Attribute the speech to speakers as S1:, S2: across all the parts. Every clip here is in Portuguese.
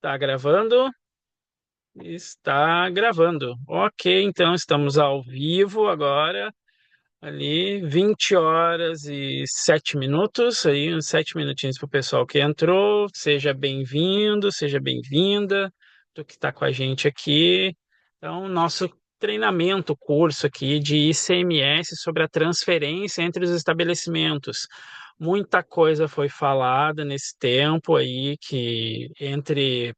S1: Tá gravando? Está gravando. Ok, então estamos ao vivo agora, ali 20 horas e 7 minutos, aí uns 7 minutinhos para o pessoal que entrou. Seja bem-vindo, seja bem-vinda, tu que está com a gente aqui. Então, nosso treinamento, curso aqui de ICMS sobre a transferência entre os estabelecimentos. Muita coisa foi falada nesse tempo aí, que entre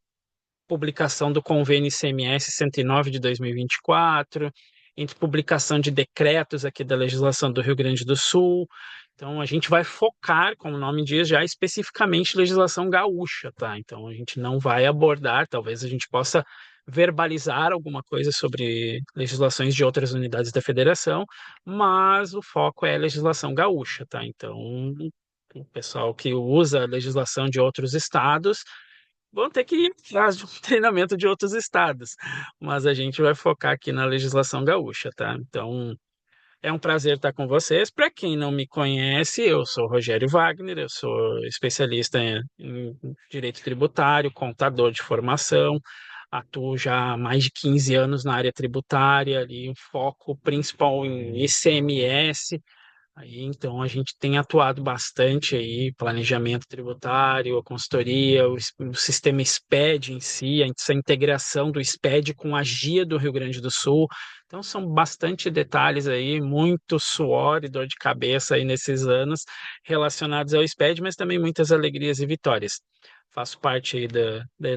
S1: publicação do convênio ICMS 109 de 2024, entre publicação de decretos aqui da legislação do Rio Grande do Sul. Então, a gente vai focar, como o nome diz, já especificamente legislação gaúcha, tá? Então, a gente não vai abordar, talvez a gente possa verbalizar alguma coisa sobre legislações de outras unidades da federação, mas o foco é a legislação gaúcha, tá? Então, o pessoal que usa a legislação de outros estados vão ter que ir atrás de um treinamento de outros estados, mas a gente vai focar aqui na legislação gaúcha, tá? Então, é um prazer estar com vocês. Para quem não me conhece, eu sou Rogério Wagner, eu sou especialista em direito tributário, contador de formação, atuo já há mais de 15 anos na área tributária, ali um foco principal em ICMS. Aí, então, a gente tem atuado bastante aí, planejamento tributário, a consultoria, o sistema SPED em si, essa integração do SPED com a GIA do Rio Grande do Sul. Então, são bastante detalhes aí, muito suor e dor de cabeça aí nesses anos relacionados ao SPED, mas também muitas alegrias e vitórias. Faço parte aí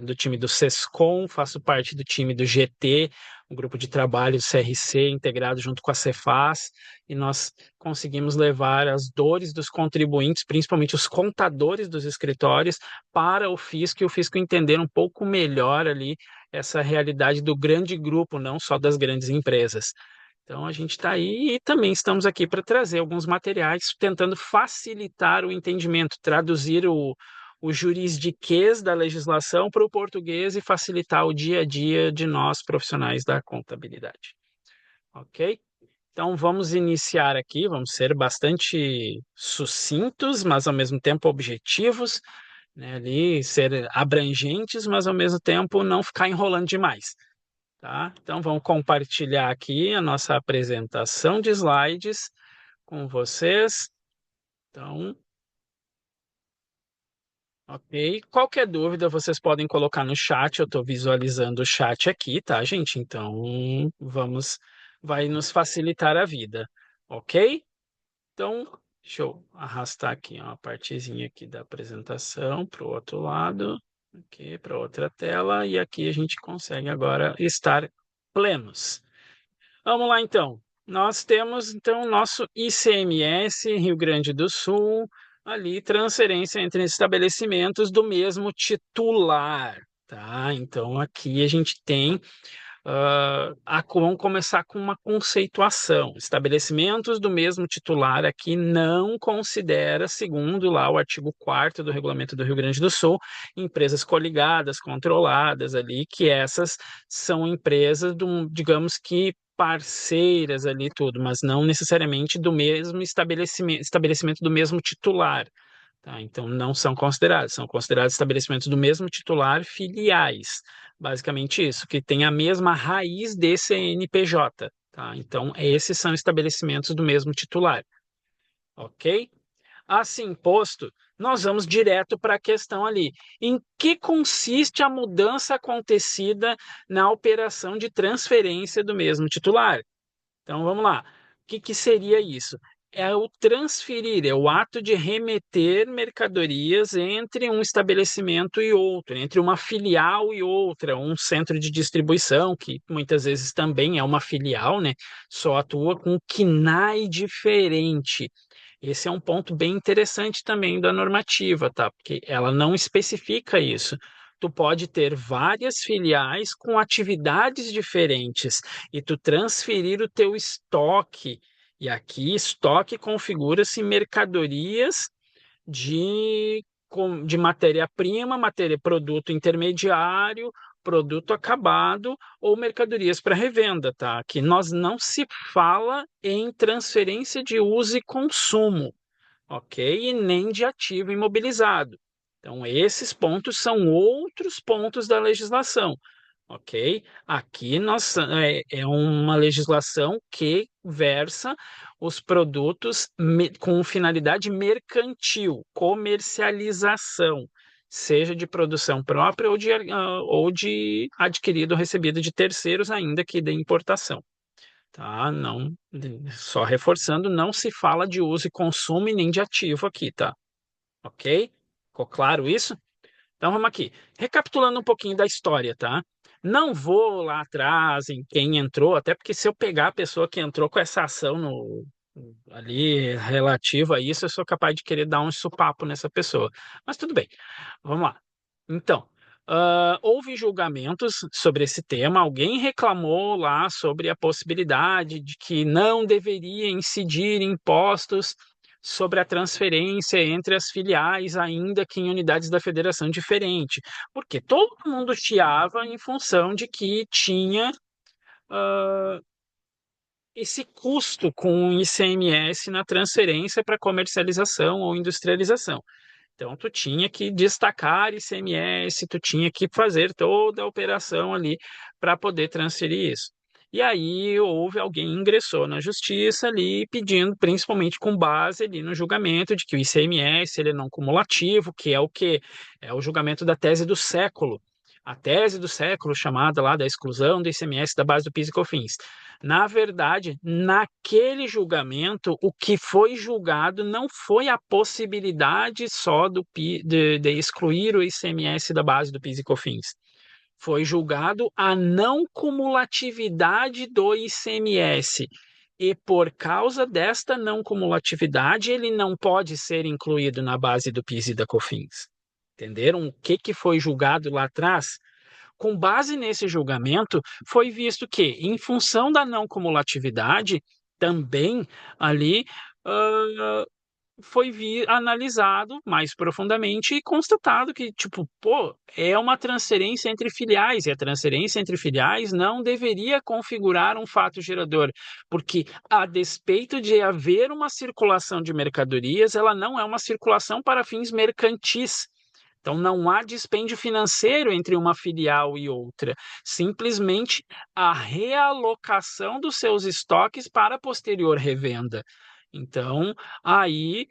S1: do time do SESCOM, faço parte do time do GT, um grupo de trabalho do CRC integrado junto com a Cefaz, e nós conseguimos levar as dores dos contribuintes, principalmente os contadores dos escritórios, para o fisco e o fisco entender um pouco melhor ali essa realidade do grande grupo, não só das grandes empresas. Então a gente está aí e também estamos aqui para trazer alguns materiais tentando facilitar o entendimento, traduzir o jurisdiquês da legislação para o português e facilitar o dia a dia de nós profissionais da contabilidade. Ok? Então vamos iniciar aqui, vamos ser bastante sucintos, mas ao mesmo tempo objetivos, né? Ali ser abrangentes, mas ao mesmo tempo não ficar enrolando demais, tá? Então vamos compartilhar aqui a nossa apresentação de slides com vocês. Então, ok. Qualquer dúvida vocês podem colocar no chat, eu estou visualizando o chat aqui, tá, gente? Então vai nos facilitar a vida, ok? Então, deixa eu arrastar aqui uma partezinha aqui da apresentação para o outro lado, aqui para outra tela, e aqui a gente consegue agora estar plenos. Vamos lá, então. Nós temos, então, o nosso ICMS Rio Grande do Sul, ali, transferência entre estabelecimentos do mesmo titular, tá? Então, aqui a gente tem vamos começar com uma conceituação. Estabelecimentos do mesmo titular aqui não considera, segundo lá o artigo 4º do Regulamento do Rio Grande do Sul, empresas coligadas, controladas ali, que essas são empresas, digamos que parceiras ali tudo, mas não necessariamente do mesmo estabelecimento do mesmo titular. Tá? Então, não são considerados estabelecimentos do mesmo titular filiais. Basicamente isso, que tem a mesma raiz de CNPJ. Tá? Então, esses são estabelecimentos do mesmo titular. Ok? Assim posto, nós vamos direto para a questão ali. Em que consiste a mudança acontecida na operação de transferência do mesmo titular? Então vamos lá. O que seria isso? É o transferir, é o ato de remeter mercadorias entre um estabelecimento e outro, entre uma filial e outra, um centro de distribuição, que muitas vezes também é uma filial, né? Só atua com um KNAI diferente. Esse é um ponto bem interessante também da normativa, tá? Porque ela não especifica isso. Tu pode ter várias filiais com atividades diferentes e tu transferir o teu estoque. E aqui, estoque configura-se mercadorias de matéria-prima, produto intermediário, produto acabado ou mercadorias para revenda, tá? Aqui nós não se fala em transferência de uso e consumo, ok? E nem de ativo imobilizado. Então, esses pontos são outros pontos da legislação, ok? Aqui é uma legislação que versa os produtos com finalidade mercantil, comercialização, seja de produção própria ou de adquirido ou recebido de terceiros, ainda que de importação. Tá? Não, só reforçando, não se fala de uso e consumo e nem de ativo aqui, tá? Ok? Ficou claro isso? Então vamos aqui. Recapitulando um pouquinho da história, tá? Não vou lá atrás em quem entrou, até porque se eu pegar a pessoa que entrou com essa ação ali relativa a isso, eu sou capaz de querer dar um supapo nessa pessoa. Mas tudo bem, vamos lá. Então, houve julgamentos sobre esse tema. Alguém reclamou lá sobre a possibilidade de que não deveria incidir impostos sobre a transferência entre as filiais, ainda que em unidades da federação diferente, porque todo mundo chiava em função de que tinha esse custo com o ICMS na transferência para comercialização ou industrialização. Então, tu tinha que destacar ICMS, tu tinha que fazer toda a operação ali para poder transferir isso. E aí houve alguém ingressou na justiça ali pedindo, principalmente com base ali no julgamento de que o ICMS ele é não cumulativo, que é o que é o julgamento da tese do século. A tese do século chamada lá da exclusão do ICMS da base do PIS e COFINS. Na verdade, naquele julgamento, o que foi julgado não foi a possibilidade só de excluir o ICMS da base do PIS e COFINS. Foi julgado a não cumulatividade do ICMS. E por causa desta não cumulatividade, ele não pode ser incluído na base do PIS e da COFINS. Entenderam o que foi julgado lá atrás? Com base nesse julgamento, foi visto que, em função da não cumulatividade, também ali foi analisado mais profundamente e constatado que, tipo, pô, é uma transferência entre filiais, e a transferência entre filiais não deveria configurar um fato gerador, porque, a despeito de haver uma circulação de mercadorias, ela não é uma circulação para fins mercantis. Então, não há dispêndio financeiro entre uma filial e outra, simplesmente a realocação dos seus estoques para posterior revenda. Então, aí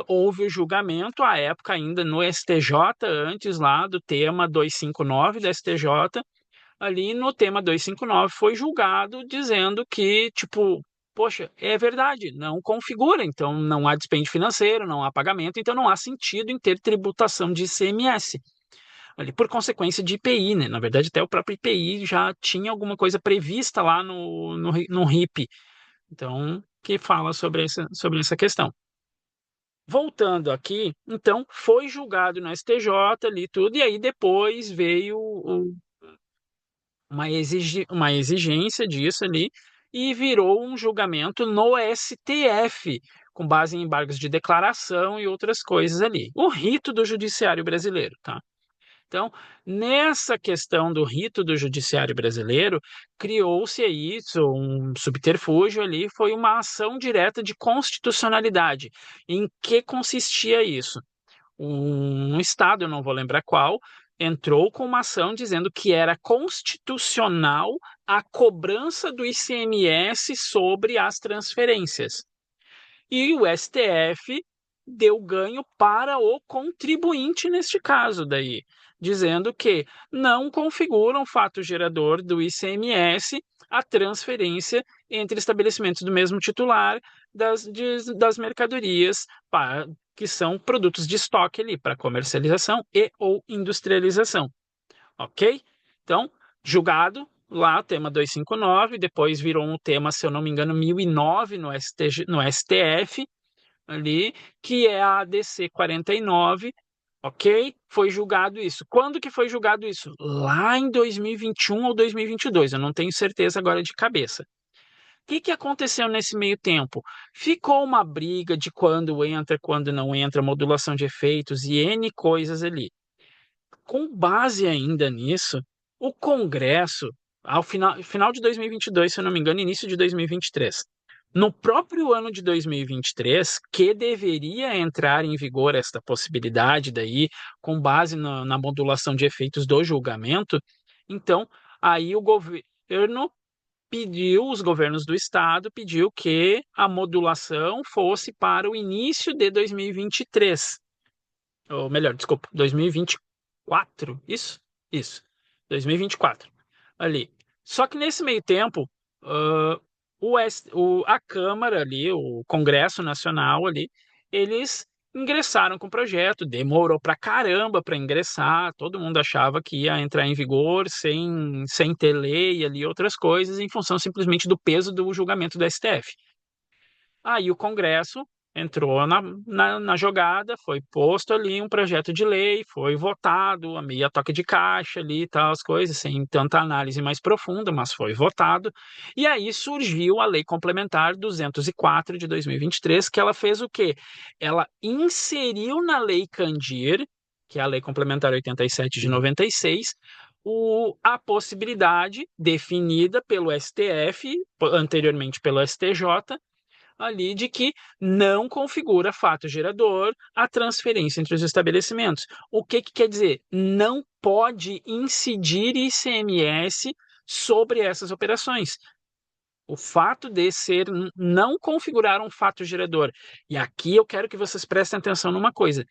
S1: houve o julgamento, à época ainda no STJ, antes lá do tema 259 da STJ, ali no tema 259 foi julgado dizendo que, tipo, poxa, é verdade, não configura, então não há dispêndio financeiro, não há pagamento, então não há sentido em ter tributação de ICMS. Ali, por consequência de IPI, né? Na verdade, até o próprio IPI já tinha alguma coisa prevista lá no RIP, então, que fala sobre essa questão. Voltando aqui, então, foi julgado no STJ ali tudo, e aí depois veio uma exigência disso ali e virou um julgamento no STF, com base em embargos de declaração e outras coisas ali. O rito do judiciário brasileiro, tá? Então, nessa questão do rito do judiciário brasileiro, criou-se aí um subterfúgio ali, foi uma ação direta de constitucionalidade. Em que consistia isso? Um estado, eu não vou lembrar qual, entrou com uma ação dizendo que era constitucional a cobrança do ICMS sobre as transferências. E o STF deu ganho para o contribuinte neste caso daí, dizendo que não configura um fato gerador do ICMS a transferência entre estabelecimentos do mesmo titular das mercadorias que são produtos de estoque ali para comercialização e ou industrialização, ok? Então, julgado lá, tema 259, depois virou um tema, se eu não me engano, 1009 no STF, ali, que é a ADC 49, ok? Foi julgado isso. Quando que foi julgado isso? Lá em 2021 ou 2022, eu não tenho certeza agora de cabeça. O que aconteceu nesse meio tempo? Ficou uma briga de quando entra, quando não entra, modulação de efeitos e N coisas ali. Com base ainda nisso, o Congresso, ao final de 2022, se eu não me engano, início de 2023, No próprio ano de 2023, que deveria entrar em vigor esta possibilidade daí, com base na modulação de efeitos do julgamento, então aí o governo pediu, os governos do estado pediu que a modulação fosse para o início de 2023, ou melhor, desculpa, 2024, isso, 2024, ali. Só que nesse meio tempo, ah, a Câmara ali, o Congresso Nacional ali, eles ingressaram com o projeto, demorou pra caramba para ingressar, todo mundo achava que ia entrar em vigor sem ter lei ali, outras coisas, em função simplesmente do peso do julgamento do STF. Aí o Congresso entrou na jogada, foi posto ali um projeto de lei, foi votado, a meia toque de caixa ali e tal, as coisas, sem tanta análise mais profunda, mas foi votado. E aí surgiu a Lei Complementar 204 de 2023, que ela fez o quê? Ela inseriu na Lei Candir, que é a Lei Complementar 87 de 96, a possibilidade definida pelo STF, anteriormente pelo STJ, ali de que não configura fato gerador a transferência entre os estabelecimentos. O que, que quer dizer? Não pode incidir ICMS sobre essas operações. O fato de ser não configurar um fato gerador. E aqui eu quero que vocês prestem atenção numa coisa.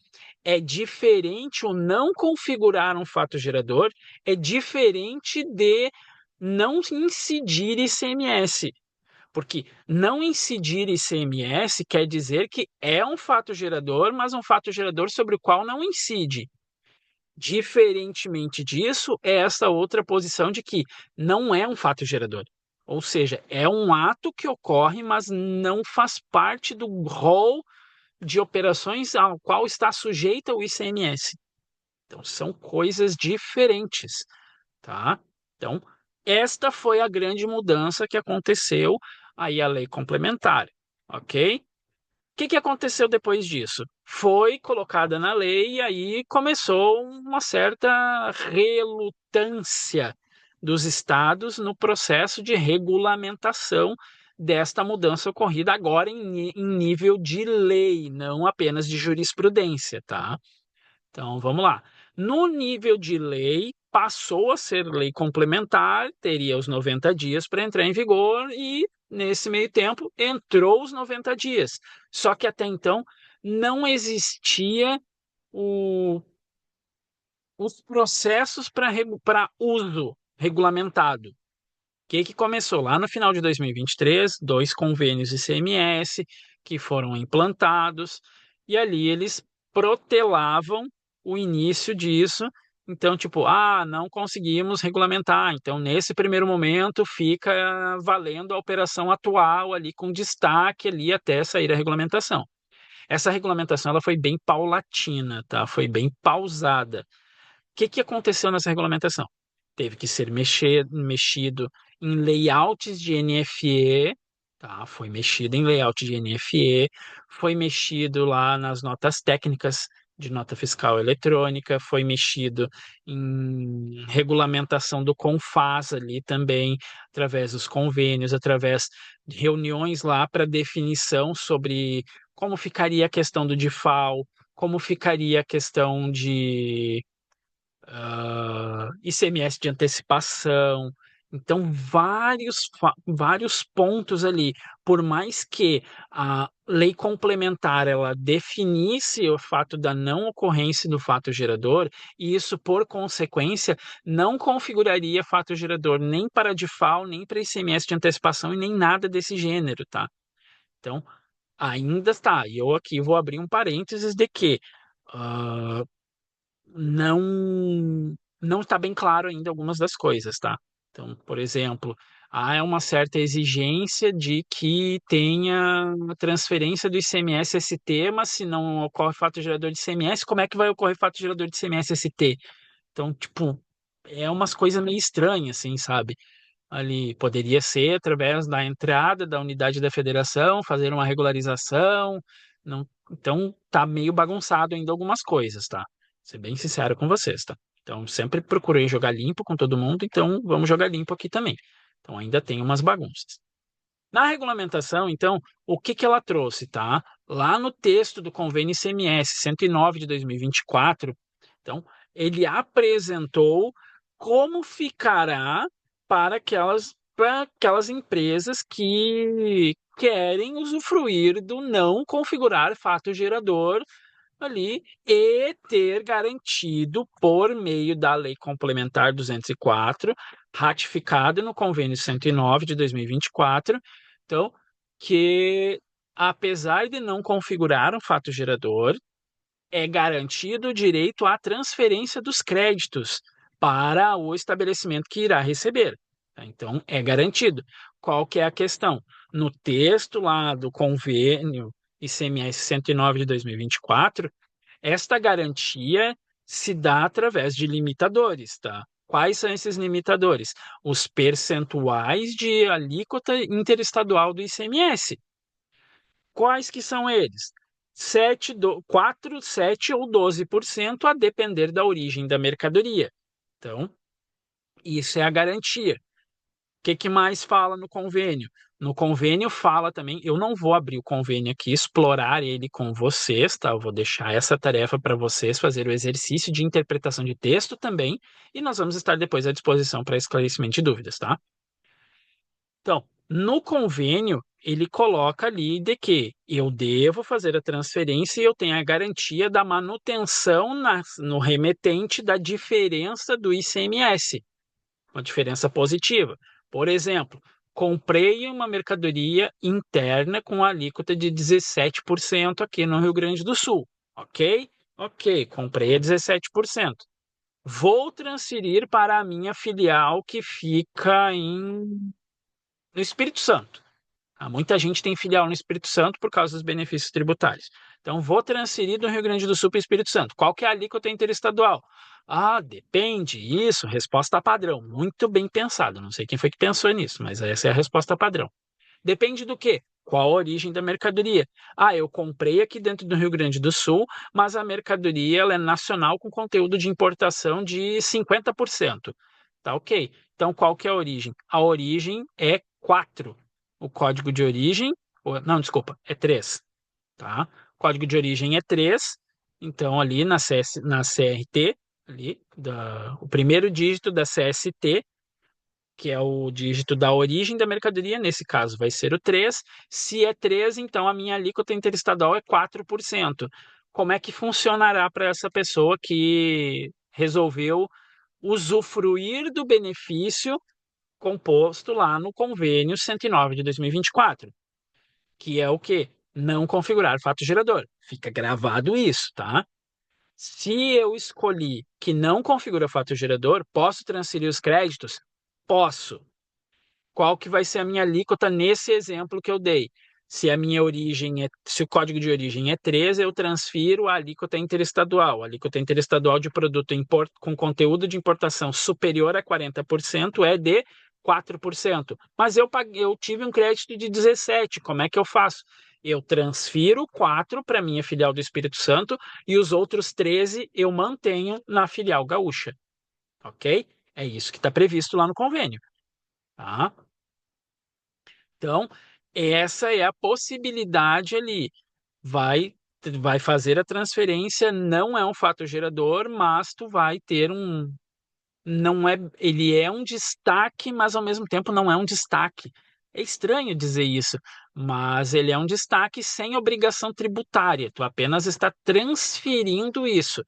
S1: É diferente o não configurar um fato gerador, é diferente de não incidir ICMS. Porque não incidir ICMS quer dizer que é um fato gerador, mas um fato gerador sobre o qual não incide. Diferentemente disso, é essa outra posição de que não é um fato gerador. Ou seja, é um ato que ocorre, mas não faz parte do rol de operações ao qual está sujeita o ICMS. Então, são coisas diferentes, tá? Então, esta foi a grande mudança que aconteceu aí a lei complementar, ok? O que, que aconteceu depois disso? Foi colocada na lei e aí começou uma certa relutância dos estados no processo de regulamentação desta mudança ocorrida agora em nível de lei, não apenas de jurisprudência, tá? Então, vamos lá. No nível de lei, passou a ser lei complementar, teria os 90 dias para entrar em vigor e, nesse meio tempo, entrou os 90 dias. Só que até então não existia o- os processos para uso regulamentado. O que começou lá no final de 2023, dois convênios ICMS que foram implantados, e ali eles protelavam o início disso. Então, tipo, não conseguimos regulamentar. Então, nesse primeiro momento, fica valendo a operação atual ali, com destaque ali até sair a regulamentação. Essa regulamentação ela foi bem paulatina, tá? Foi bem pausada. Que aconteceu nessa regulamentação? Teve que ser mexido em layouts de NFE, tá? Foi mexido em layout de NFE, foi mexido lá nas notas técnicas de nota fiscal eletrônica, foi mexido em regulamentação do CONFAS ali também, através dos convênios, através de reuniões lá para definição sobre como ficaria a questão do DIFAL, como ficaria a questão de ICMS de antecipação. Então, vários pontos ali. Por mais que a lei complementar ela definisse o fato da não ocorrência do fato gerador, e isso, por consequência, não configuraria fato gerador nem para DIFAL, nem para ICMS de antecipação e nem nada desse gênero, tá? Então, ainda está. E eu aqui vou abrir um parênteses de que ah, não está bem claro ainda algumas das coisas, tá? Então, por exemplo, há uma certa exigência de que tenha uma transferência do ICMS-ST, mas se não ocorre fato gerador de ICMS, como é que vai ocorrer fato gerador de ICMS-ST? Então, tipo, é umas coisas meio estranhas, assim, sabe? Ali poderia ser através da entrada da unidade da federação, fazer uma regularização. Não, então tá meio bagunçado ainda algumas coisas, tá? Ser bem sincero com vocês, tá? Então sempre procurei jogar limpo com todo mundo, então vamos jogar limpo aqui também. Então ainda tem umas bagunças. Na regulamentação, então, o que que ela trouxe, tá? Lá no texto do convênio ICMS 109 de 2024, então, ele apresentou como ficará para aquelas empresas que querem usufruir do não configurar fato gerador ali e ter garantido por meio da Lei Complementar 204, ratificada no Convênio 109 de 2024, então, que apesar de não configurar um fato gerador, é garantido o direito à transferência dos créditos para o estabelecimento que irá receber. Tá? Então, é garantido. Qual que é a questão? No texto lá do convênio ICMS 109 de 2024, esta garantia se dá através de limitadores, tá? Quais são esses limitadores? Os percentuais de alíquota interestadual do ICMS. Quais que são eles? 4, 7 ou 12%, a depender da origem da mercadoria. Então, isso é a garantia. O que, que mais fala no convênio? No convênio fala também, eu não vou abrir o convênio aqui, explorar ele com vocês, tá? Eu vou deixar essa tarefa para vocês fazer o exercício de interpretação de texto também, e nós vamos estar depois à disposição para esclarecimento de dúvidas, tá? Então, no convênio, ele coloca ali de que eu devo fazer a transferência e eu tenho a garantia da manutenção no remetente da diferença do ICMS, uma diferença positiva. Por exemplo, comprei uma mercadoria interna com alíquota de 17% aqui no Rio Grande do Sul, ok? Ok, comprei a 17%. Vou transferir para a minha filial que fica no Espírito Santo. Muita gente tem filial no Espírito Santo por causa dos benefícios tributários. Então, vou transferir do Rio Grande do Sul para o Espírito Santo. Qual que é a alíquota interestadual? Depende. Isso, resposta padrão. Muito bem pensado. Não sei quem foi que pensou nisso, mas essa é a resposta padrão. Depende do quê? Qual a origem da mercadoria? Eu comprei aqui dentro do Rio Grande do Sul, mas a mercadoria ela é nacional com conteúdo de importação de 50%. Tá ok. Então, qual que é a origem? A origem é 4. O código de origem, não, desculpa, é 3. Tá? O código de origem é 3. Então, ali na CRT, ali, o primeiro dígito da CST, que é o dígito da origem da mercadoria, nesse caso vai ser o 3. Se é 3, então a minha alíquota interestadual é 4%. Como é que funcionará para essa pessoa que resolveu usufruir do benefício composto lá no convênio 109 de 2024, que é o quê? Não configurar fato gerador. Fica gravado isso, tá? Se eu escolhi que não configura fato gerador, posso transferir os créditos? Posso. Qual que vai ser a minha alíquota nesse exemplo que eu dei? Se o código de origem é 13, eu transfiro a alíquota interestadual. A alíquota interestadual de produto com conteúdo de importação superior a 40% é de 4%. Mas eu tive um crédito de 17, como é que eu faço? Eu transfiro 4 para minha filial do Espírito Santo e os outros 13 eu mantenho na filial gaúcha, ok? É isso que está previsto lá no convênio, tá? Então, essa é a possibilidade ali. Vai, vai fazer a transferência, não é um fato gerador, mas tu vai ter não é, ele é um destaque, mas ao mesmo tempo não é um destaque. É estranho dizer isso, mas ele é um destaque sem obrigação tributária. Tu apenas está transferindo isso.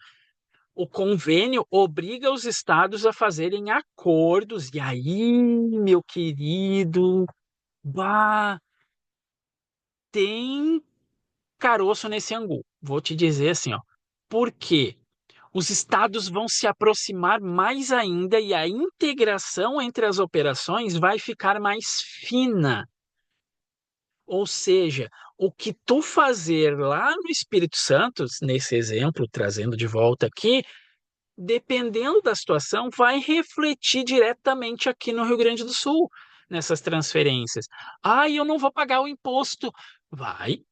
S1: O convênio obriga os estados a fazerem acordos. E aí, meu querido, bah, tem caroço nesse angu. Vou te dizer assim, ó. Por quê? Os estados vão se aproximar mais ainda e a integração entre as operações vai ficar mais fina. Ou seja, o que tu fazer lá no Espírito Santo, nesse exemplo, trazendo de volta aqui, dependendo da situação, vai refletir diretamente aqui no Rio Grande do Sul, nessas transferências. Eu não vou pagar o imposto. Vai,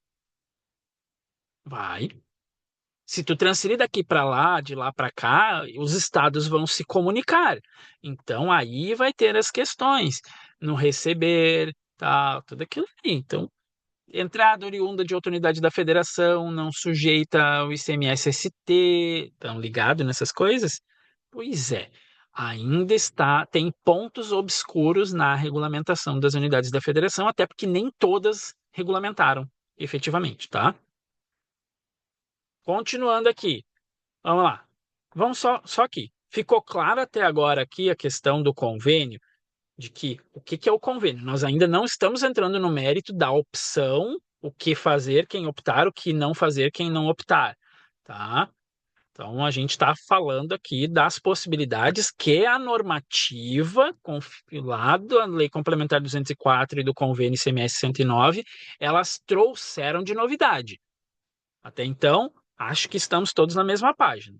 S1: vai. Se tu transferir daqui para lá, de lá para cá, os estados vão se comunicar. Então aí vai ter as questões no receber, tal, tudo aquilo ali. Então, entrada oriunda de outra unidade da federação, não sujeita ao ICMS-ST, estão ligados nessas coisas? Pois é, ainda tem pontos obscuros na regulamentação das unidades da federação, até porque nem todas regulamentaram efetivamente, tá? Continuando aqui, vamos lá. Vamos só aqui. Ficou claro até agora aqui a questão do convênio, de que o que é o convênio? Nós ainda não estamos entrando no mérito da opção, o que fazer, quem optar, o que não fazer, quem não optar, tá? Então, a gente está falando aqui das possibilidades que a normativa, compilado a Lei Complementar 204 e do Convênio ICMS 109, elas trouxeram de novidade. Até então, acho que estamos todos na mesma página.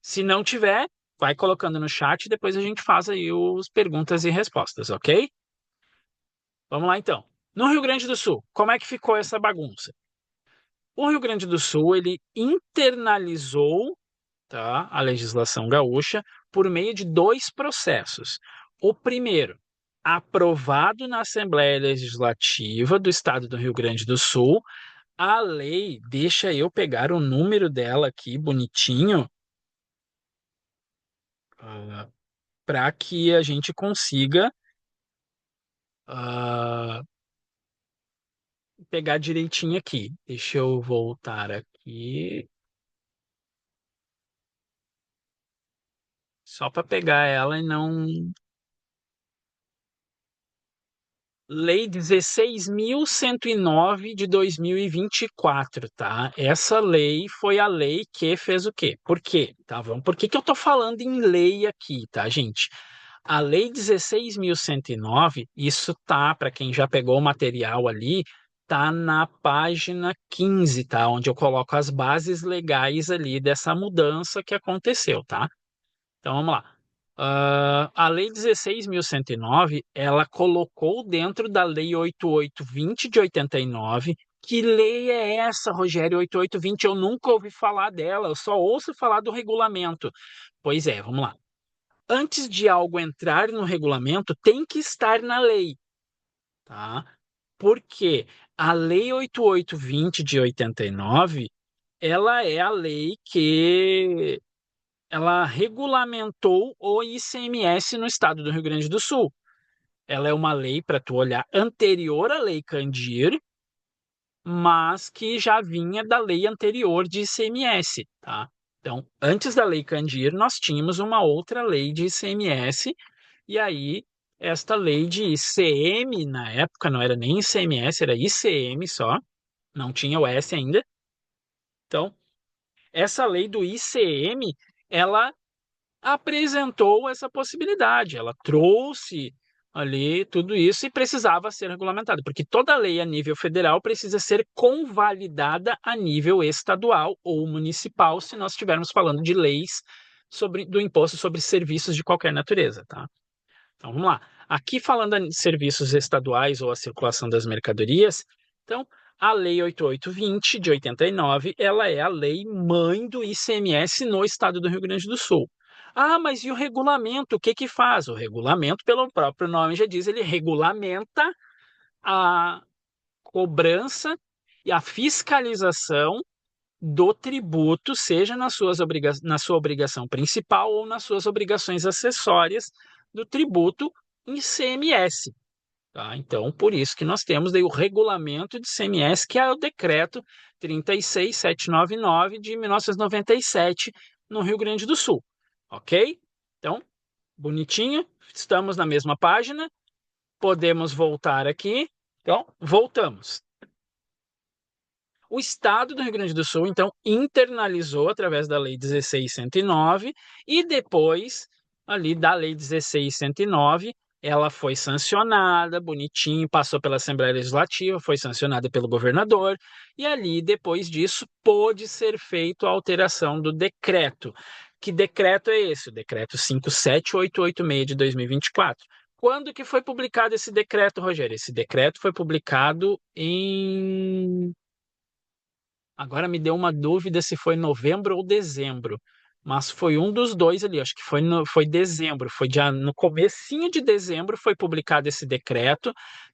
S1: Se não tiver, vai colocando no chat e depois a gente faz aí os perguntas e respostas, ok? Vamos lá então. No Rio Grande do Sul, como é que ficou essa bagunça? O Rio Grande do Sul, ele internalizou, tá, a legislação gaúcha por meio de dois processos. O primeiro, aprovado na Assembleia Legislativa do Estado do Rio Grande do Sul, a lei, deixa eu pegar o número dela aqui bonitinho, para que a gente consiga uh, pegar direitinho aqui. Deixa eu voltar aqui, só para pegar ela e não. Lei 16.109 de 2024, tá? Essa lei foi a lei que fez o quê? Por quê? Tá, por que que eu tô falando em lei aqui, tá, gente? A Lei 16.109, isso tá, para quem já pegou o material ali, tá na página 15, tá? Onde eu coloco as bases legais ali dessa mudança que aconteceu, tá? Então vamos lá. A Lei 16.109, ela colocou dentro da Lei 8820 de 89. Que lei é essa, Rogério, 8820? Eu nunca ouvi falar dela, eu só ouço falar do regulamento. Pois é, vamos lá. Antes de algo entrar no regulamento, tem que estar na lei, tá? Porque a Lei 8820 de 89, ela é a lei que ela regulamentou o ICMS no estado do Rio Grande do Sul. Ela é uma lei, para tu olhar, anterior à Lei Candir, mas que já vinha da lei anterior de ICMS, tá? Então, antes da Lei Candir, nós tínhamos uma outra lei de ICMS, e aí esta lei de ICM, na época, não era nem ICMS, era ICM só, não tinha o S ainda. Então, essa lei do ICM, ela apresentou essa possibilidade, ela trouxe ali tudo isso e precisava ser regulamentado, porque toda lei a nível federal precisa ser convalidada a nível estadual ou municipal, se nós estivermos falando de leis do imposto sobre serviços de qualquer natureza, tá? Então vamos lá. Aqui falando de serviços estaduais ou a circulação das mercadorias, então a Lei 8820 de 89, ela é a lei mãe do ICMS no estado do Rio Grande do Sul. Ah, mas e o regulamento? O que que faz? O regulamento, pelo próprio nome já diz, ele regulamenta a cobrança e a fiscalização do tributo, seja na sua obrigação principal ou nas suas obrigações acessórias do tributo em CMS. Tá? Então, por isso que nós temos daí o regulamento de CMS, que é o decreto 36799 de 1997, no Rio Grande do Sul. Ok? Então, bonitinho, estamos na mesma página, podemos voltar aqui. Então, voltamos. O Estado do Rio Grande do Sul, então, internalizou através da Lei 16.109 e depois, ali da Lei 16.109, ela foi sancionada, bonitinho, passou pela Assembleia Legislativa, foi sancionada pelo governador, e ali, depois disso, pôde ser feita a alteração do decreto. Que decreto é esse? O decreto 57886 de 2024. Quando que foi publicado esse decreto, Rogério? Esse decreto foi publicado em Agora me deu uma dúvida se foi novembro ou dezembro, mas foi um dos dois ali, acho que foi dezembro, no comecinho de dezembro foi publicado esse decreto,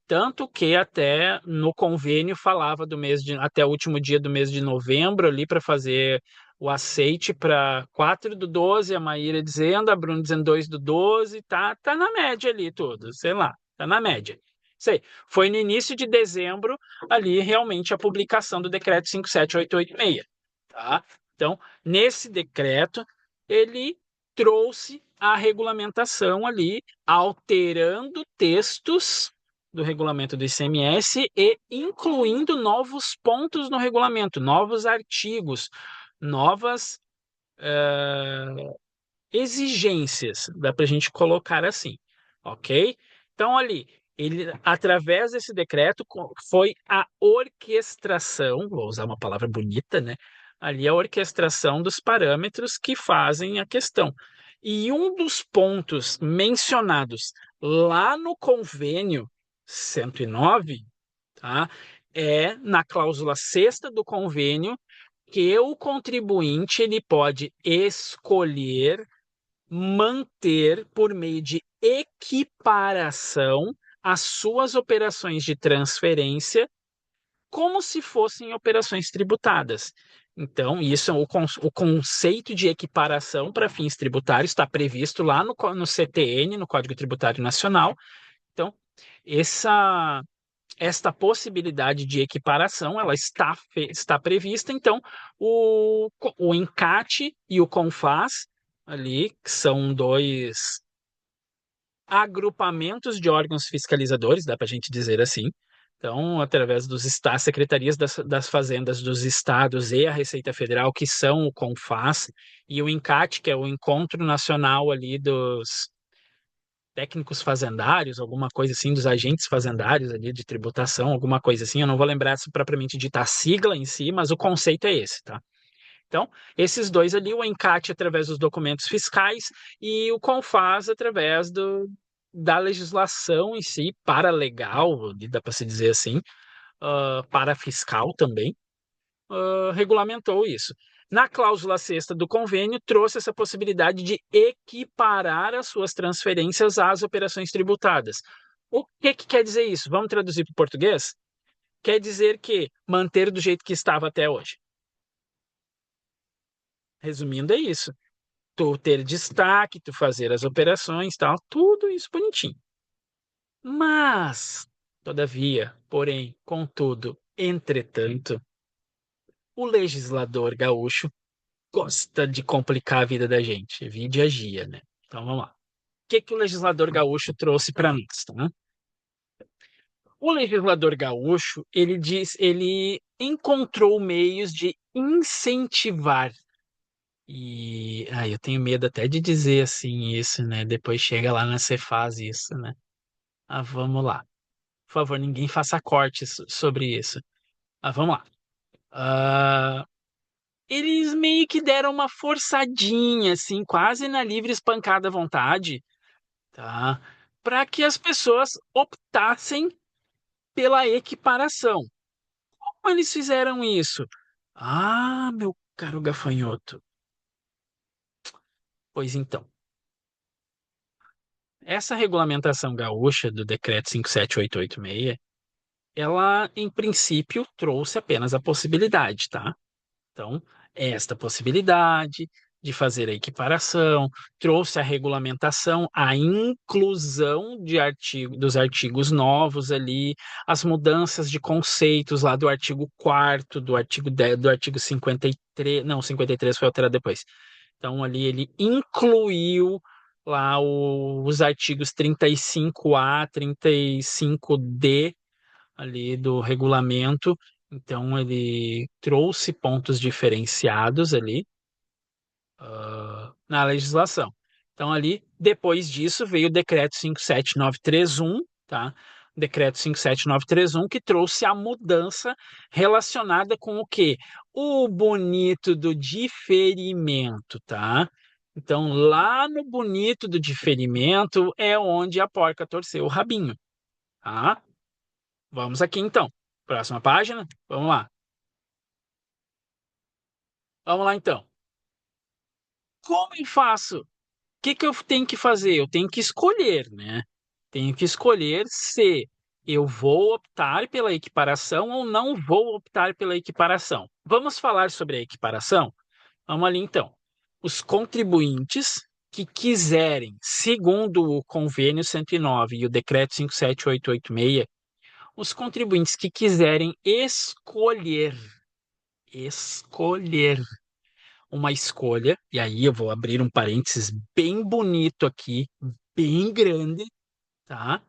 S1: Tanto que até no convênio falava do mês de até o último dia do mês de novembro ali para fazer o aceite para 4/12, a Maíra dizendo, a Bruna dizendo 2/12, tá na média ali tudo, sei lá, tá na média. Sei, foi no início de dezembro ali realmente a publicação do decreto 57886, tá? Então, nesse decreto, ele trouxe a regulamentação ali, alterando textos do regulamento do ICMS e incluindo novos pontos no regulamento, novos artigos, novas exigências, dá para a gente colocar assim, ok? Então, ali, ele, através desse decreto, foi a orquestração, vou usar uma palavra bonita, né? Ali, a orquestração dos parâmetros que fazem a questão. E um dos pontos mencionados lá no convênio 109, tá? É na cláusula sexta do convênio que o contribuinte ele pode escolher manter por meio de equiparação as suas operações de transferência como se fossem operações tributadas. Então, isso é o conceito de equiparação para fins tributários está previsto lá no CTN, no Código Tributário Nacional. Então, essa esta possibilidade de equiparação ela está prevista, então o ENCAT e o CONFAS ali, que são dois agrupamentos de órgãos fiscalizadores, dá para a gente dizer assim. Então, através dos estados, secretarias das fazendas dos estados e a Receita Federal, que são o CONFAS, e o ENCAT, que é o Encontro Nacional ali dos técnicos fazendários, alguma coisa assim, dos agentes fazendários ali de tributação, alguma coisa assim. Eu não vou lembrar se propriamente dita a sigla em si, mas o conceito é esse, tá? Então, esses dois ali, o ENCAT através dos documentos fiscais e o CONFAS através da legislação em si, paralegal, dá para se dizer assim, parafiscal também, regulamentou isso. Na cláusula sexta do convênio, trouxe essa possibilidade de equiparar as suas transferências às operações tributadas. O que quer dizer isso? Vamos traduzir para o português? Quer dizer que manter do jeito que estava até hoje. Resumindo, é isso. Tu ter destaque, tu fazer as operações, tal, tudo isso bonitinho. Mas, todavia, porém, contudo, entretanto, o legislador gaúcho gosta de complicar a vida da gente, vide a gia, né? Então vamos lá. O que o legislador gaúcho trouxe para nós, tá? O legislador gaúcho, ele encontrou meios de incentivar eu tenho medo até de dizer assim isso, né? Depois chega lá na Cefaz isso, né? Vamos lá. Por favor, ninguém faça cortes sobre isso. Vamos lá. Ah, eles meio que deram uma forçadinha, assim, quase na livre espancada à vontade, tá? Para que as pessoas optassem pela equiparação. Como eles fizeram isso? Meu caro gafanhoto. Pois então, essa regulamentação gaúcha do decreto 57886, ela, em princípio, trouxe apenas a possibilidade, tá? Então, esta possibilidade de fazer a equiparação, trouxe a regulamentação, a inclusão dos artigos novos ali, as mudanças de conceitos lá do artigo 4º, do artigo 10, do artigo 53, não, 53 foi alterado depois. Então, ali ele incluiu lá os artigos 35A, 35D ali do regulamento. Então, ele trouxe pontos diferenciados ali na legislação. Então, ali, depois disso, veio o decreto 57931, tá? Decreto 57931, que trouxe a mudança relacionada com o quê? O bonito do diferimento, tá? Então, lá no bonito do diferimento é onde a porca torceu o rabinho, tá? Vamos aqui então. Próxima página. Vamos lá. Vamos lá então. Como eu faço? Que eu tenho que fazer? Eu tenho que escolher, né? Tenho que escolher se eu vou optar pela equiparação ou não vou optar pela equiparação. Vamos falar sobre a equiparação? Vamos ali então. Os contribuintes que quiserem, segundo o convênio 109 e o decreto 57886, os contribuintes que quiserem escolher uma escolha, e aí eu vou abrir um parênteses bem bonito aqui, bem grande, tá?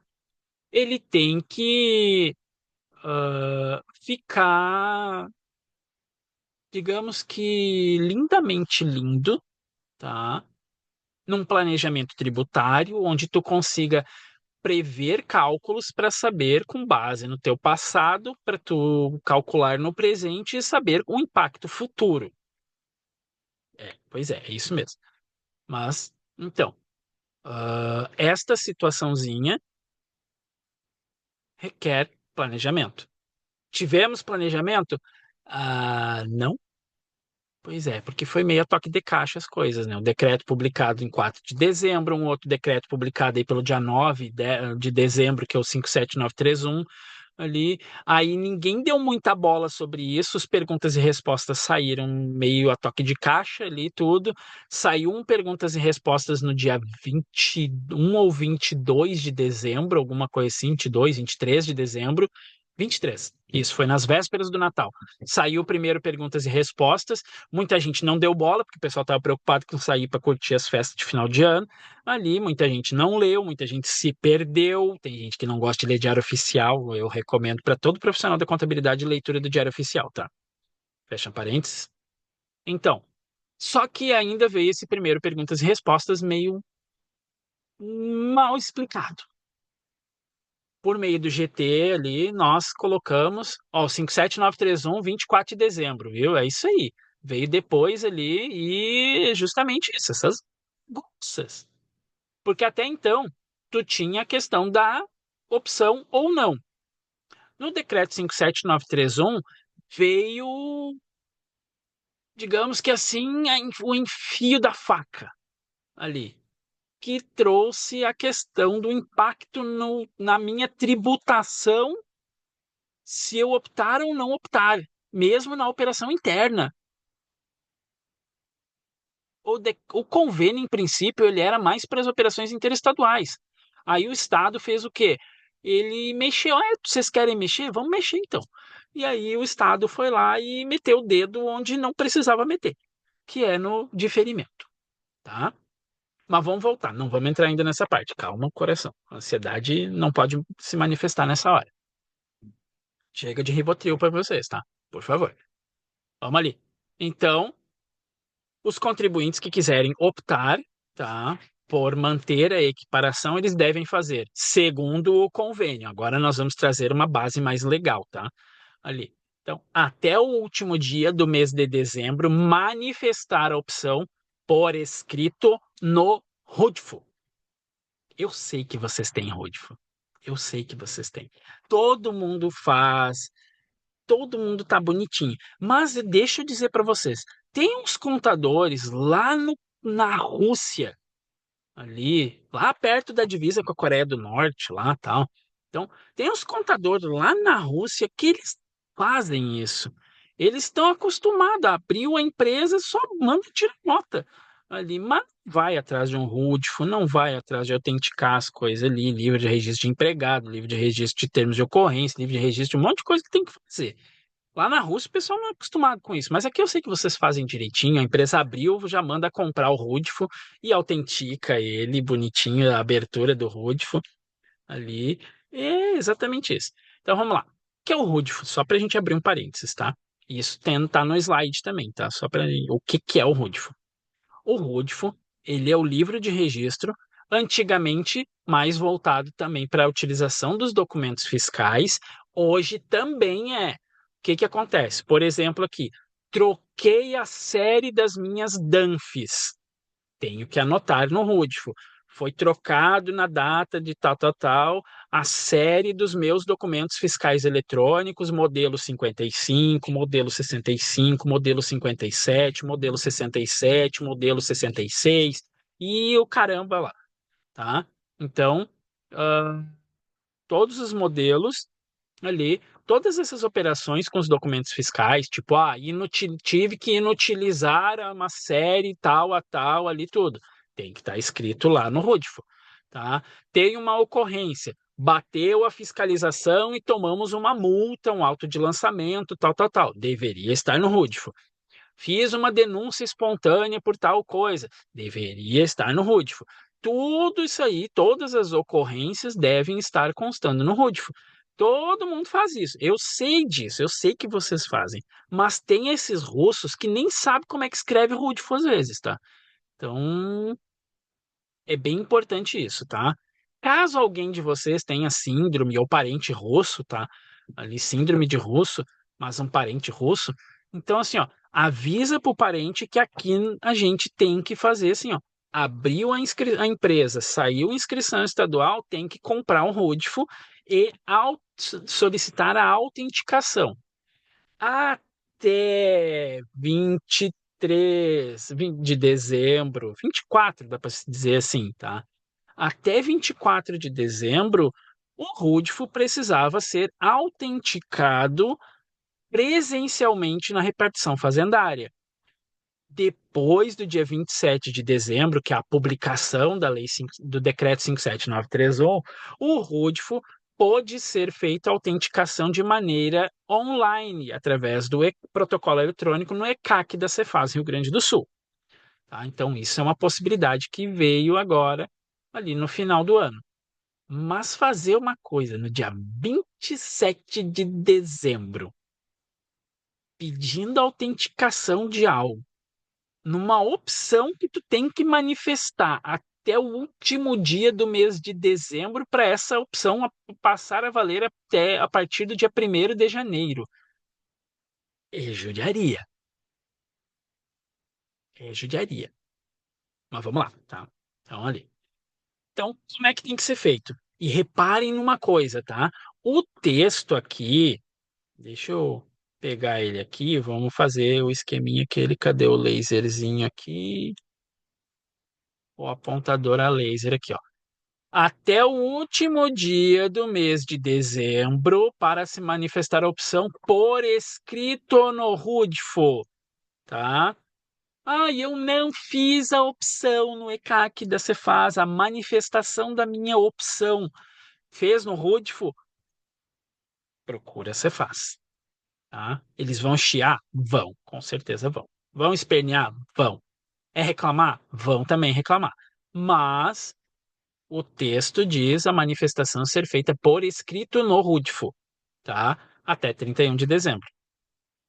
S1: Ele tem que ficar, digamos que lindamente lindo, tá? Num planejamento tributário, onde tu consiga prever cálculos para saber, com base no teu passado, para tu calcular no presente e saber o impacto futuro. Pois é isso mesmo. Mas, então, esta situaçãozinha requer planejamento. Tivemos planejamento? Não. Pois é, porque foi meio a toque de caixa as coisas, né? Um decreto publicado em 4 de dezembro, um outro decreto publicado aí pelo dia 9 de dezembro, que é o 57931, ali. Aí ninguém deu muita bola sobre isso, as perguntas e respostas saíram meio a toque de caixa ali, tudo. Saiu um perguntas e respostas no dia 21 ou 22 de dezembro, alguma coisa assim, 22, 23 de dezembro. 23. Isso foi nas vésperas do Natal. Saiu primeiro perguntas e respostas. Muita gente não deu bola, porque o pessoal estava preocupado com sair para curtir as festas de final de ano. Ali, muita gente não leu, muita gente se perdeu. Tem gente que não gosta de ler diário oficial. Eu recomendo para todo profissional da contabilidade leitura do diário oficial, tá? Fecha parênteses. Então, só que ainda veio esse primeiro perguntas e respostas meio mal explicado. Por meio do GT ali, nós colocamos, ó, 57931, 24 de dezembro, viu? É isso aí. Veio depois ali e justamente isso, essas bolsas. Porque até então, tu tinha a questão da opção ou não. No decreto 57931, veio, digamos que assim, o enfio da faca ali, que trouxe a questão do impacto na minha tributação se eu optar ou não optar, mesmo na operação interna. O convênio, em princípio, ele era mais para as operações interestaduais. Aí o Estado fez o quê? Ele mexeu. Vocês querem mexer? Vamos mexer então. E aí o Estado foi lá e meteu o dedo onde não precisava meter, que é no diferimento, tá? Mas vamos voltar, não vamos entrar ainda nessa parte. Calma, coração. A ansiedade não pode se manifestar nessa hora. Chega de Rivotril para vocês, tá? Por favor. Vamos ali. Então, os contribuintes que quiserem optar, tá, por manter a equiparação, eles devem fazer, segundo o convênio. Agora nós vamos trazer uma base mais legal, tá? Ali. Então, até o último dia do mês de dezembro, manifestar a opção por escrito no RUDFO. Eu sei que vocês têm RUDFO. Eu sei que vocês têm. Todo mundo faz, todo mundo tá bonitinho. Mas deixa eu dizer para vocês, tem uns contadores lá na Rússia, ali, lá perto da divisa com a Coreia do Norte, lá tal. Então, tem uns contadores lá na Rússia que eles fazem isso. Eles estão acostumados a abrir a empresa, só manda tirar nota ali, mas vai atrás de um RUDFO, não vai atrás de autenticar as coisas ali, livro de registro de empregado, livro de registro de termos de ocorrência, livro de registro de um monte de coisa que tem que fazer. Lá na Rússia o pessoal não é acostumado com isso, mas aqui eu sei que vocês fazem direitinho, a empresa abriu, já manda comprar o RUDFO e autentica ele bonitinho, a abertura do RUDFO ali. É exatamente isso. Então vamos lá. O que é o RUDFO? Só para a gente abrir um parênteses, tá? Isso tá no slide também, tá? Só para o que é o RUDFO? O RUDFO, ele é o livro de registro, antigamente mais voltado também para a utilização dos documentos fiscais, hoje também é. O que acontece? Por exemplo, aqui, troquei a série das minhas DANFs, tenho que anotar no RUDFO. Foi trocado na data de tal, tal, tal, a série dos meus documentos fiscais eletrônicos, modelo 55, modelo 65, modelo 57, modelo 67, modelo 66 e o caramba lá, tá? Então, todos os modelos ali, todas essas operações com os documentos fiscais, tipo, tive que inutilizar uma série tal a tal ali tudo. Tem que estar escrito lá no RUDIFO, tá? Tem uma ocorrência, bateu a fiscalização e tomamos uma multa, um auto de lançamento, tal, tal, tal. Deveria estar no RUDIFO. Fiz uma denúncia espontânea por tal coisa. Deveria estar no RUDIFO. Tudo isso aí, todas as ocorrências devem estar constando no RUDIFO. Todo mundo faz isso. Eu sei disso, eu sei que vocês fazem. Mas tem esses russos que nem sabem como é que escreve RUDIFO às vezes, tá? Então, é bem importante isso, tá? Caso alguém de vocês tenha síndrome ou parente russo, tá? Ali, síndrome de russo, mas um parente russo. Então, assim, ó, avisa pro parente que aqui a gente tem que fazer assim, ó. Abriu a empresa, saiu inscrição estadual, tem que comprar um RUDIFO e solicitar a autenticação até 23 de dezembro, 24, dá para se dizer assim, tá? Até 24 de dezembro, o RUDIFO precisava ser autenticado presencialmente na repartição fazendária. Depois do dia 27 de dezembro, que é a publicação da lei do decreto 57931, o RUDIFO pode ser feita a autenticação de maneira online, através do protocolo eletrônico no ECAC da Cefaz Rio Grande do Sul. Tá? Então, isso é uma possibilidade que veio agora, ali no final do ano. Mas fazer uma coisa no dia 27 de dezembro, pedindo autenticação de algo, numa opção que tu tem que manifestar até o último dia do mês de dezembro para essa opção passar a valer até a partir do dia 1º de janeiro. É judiaria. É judiaria. Mas vamos lá, tá? Então, ali. Então, como é que tem que ser feito? E reparem numa coisa, tá? O texto aqui, deixa eu pegar ele aqui, vamos fazer o esqueminha aquele, cadê o laserzinho aqui? O apontador a laser aqui, ó. Até o último dia do mês de dezembro para se manifestar a opção por escrito no RUDIFO, tá? Eu não fiz a opção no ECAC da Cefaz, a manifestação da minha opção. Fez no RUDIFO? Procura a Cefaz, tá? Eles vão chiar? Vão, com certeza vão. Vão espernear? Vão. É reclamar? Vão também reclamar. Mas o texto diz a manifestação ser feita por escrito no RUDIFO, tá? Até 31 de dezembro,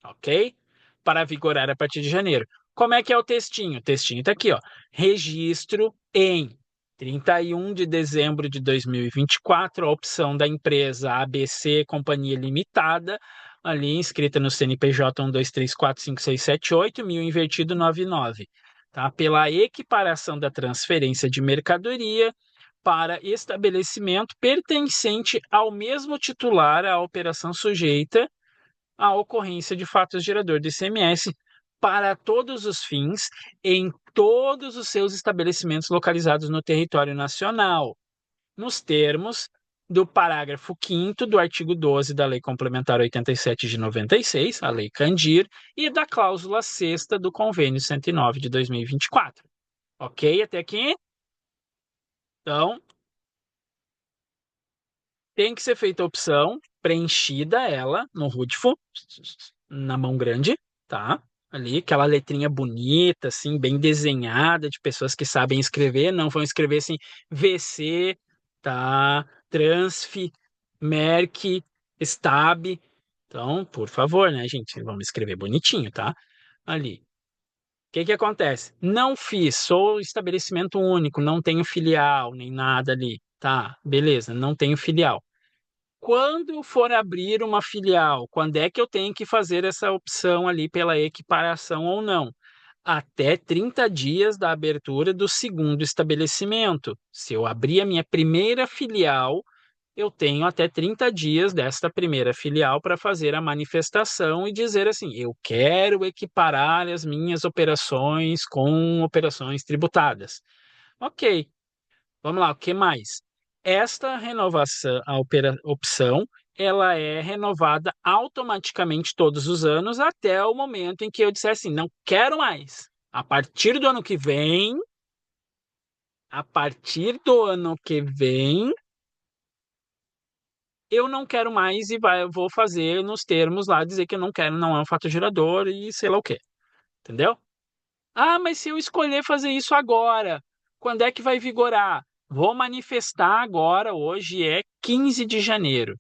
S1: ok? Para vigorar a partir de janeiro. Como é que é o textinho? O textinho está aqui, ó. Registro em 31 de dezembro de 2024, a opção da empresa ABC Companhia Limitada, ali inscrita no CNPJ 1234567 1000 invertido 99, tá? Pela equiparação da transferência de mercadoria para estabelecimento pertencente ao mesmo titular à operação sujeita à ocorrência de fatos gerador de ICMS para todos os fins em todos os seus estabelecimentos localizados no território nacional, nos termos do parágrafo 5º do artigo 12 da Lei Complementar 87 de 96, a Lei Candir, e da cláusula 6ª do Convênio 109 de 2024. Ok até aqui? Então, tem que ser feita a opção, preenchida ela no RUDIFO, na mão grande, tá? Ali, aquela letrinha bonita, assim, bem desenhada, de pessoas que sabem escrever, não vão escrever assim, VC, tá? Transf, Merc, Stab. Então, por favor, né, gente? Vamos escrever bonitinho, tá? Ali. O que que acontece? Não fiz, sou estabelecimento único, não tenho filial, nem nada ali. Tá, beleza, não tenho filial. Quando eu for abrir uma filial, quando é que eu tenho que fazer essa opção ali pela equiparação ou não? Até 30 dias da abertura do segundo estabelecimento. Se eu abrir a minha primeira filial, eu tenho até 30 dias desta primeira filial para fazer a manifestação e dizer assim: eu quero equiparar as minhas operações com operações tributadas. Ok, vamos lá, o que mais? esta renovação, opção, ela é renovada automaticamente todos os anos até o momento em que eu disser assim, não quero mais. A partir do ano que vem, eu não quero mais e eu vou fazer nos termos lá dizer que eu não quero, não é um fato gerador e sei lá o quê. Entendeu? Ah, mas se eu escolher fazer isso agora, quando é que vai vigorar? Vou manifestar agora, hoje é 15 de janeiro.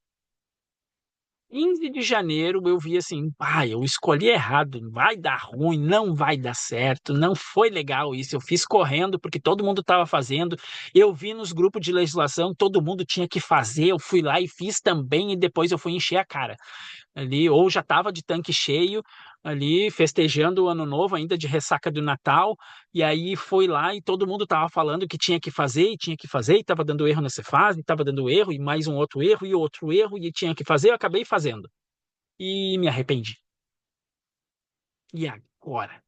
S1: 15 de janeiro eu vi assim, eu escolhi errado, vai dar ruim, não vai dar certo, não foi legal isso. Eu fiz correndo porque todo mundo estava fazendo. Eu vi nos grupos de legislação, todo mundo tinha que fazer. Eu fui lá e fiz também, e depois eu fui encher a cara ali, ou já estava de tanque cheio ali, festejando o ano novo, ainda de ressaca do Natal, e aí foi lá e todo mundo estava falando que tinha que fazer, e tinha que fazer, e estava dando erro nessa fase, estava dando erro, e mais um outro erro, e tinha que fazer, eu acabei fazendo. E me arrependi. E agora?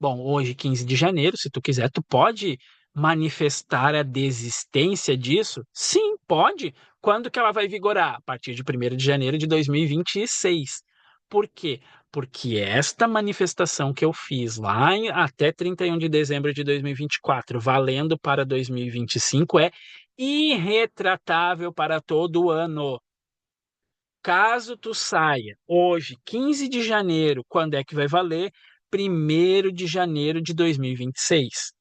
S1: Bom, hoje, 15 de janeiro, se tu quiser, tu pode manifestar a desistência disso? Sim, pode. Quando que ela vai vigorar? A partir de 1º de janeiro de 2026. Por quê? Porque esta manifestação que eu fiz lá até 31 de dezembro de 2024, valendo para 2025, é irretratável para todo o ano. Caso tu saia hoje, 15 de janeiro, quando é que vai valer? 1º de janeiro de 2026.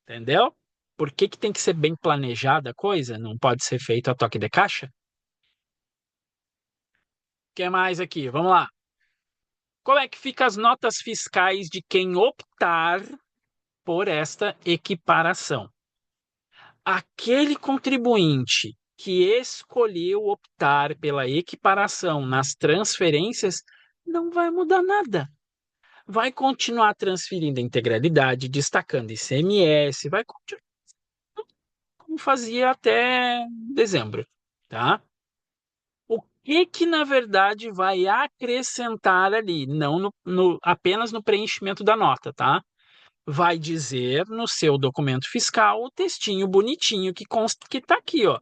S1: Entendeu? Por que que tem que ser bem planejada a coisa? Não pode ser feito a toque de caixa? O que mais aqui? Vamos lá. Como é que ficam as notas fiscais de quem optar por esta equiparação? Aquele contribuinte que escolheu optar pela equiparação nas transferências não vai mudar nada. Vai continuar transferindo a integralidade, destacando ICMS, vai continuar como fazia até dezembro, tá? O que que na verdade vai acrescentar ali, não apenas no preenchimento da nota, tá? Vai dizer no seu documento fiscal o textinho bonitinho que consta que está aqui, ó.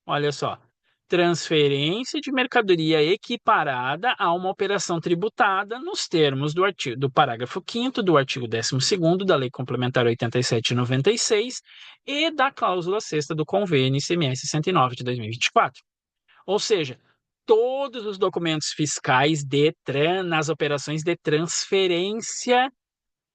S1: Olha só. Transferência de mercadoria equiparada a uma operação tributada nos termos do parágrafo 5º do artigo 12º da Lei Complementar 87/96 e da cláusula 6ª do Convênio ICMS 109 de 2024. Ou seja, todos os documentos fiscais nas operações de transferência.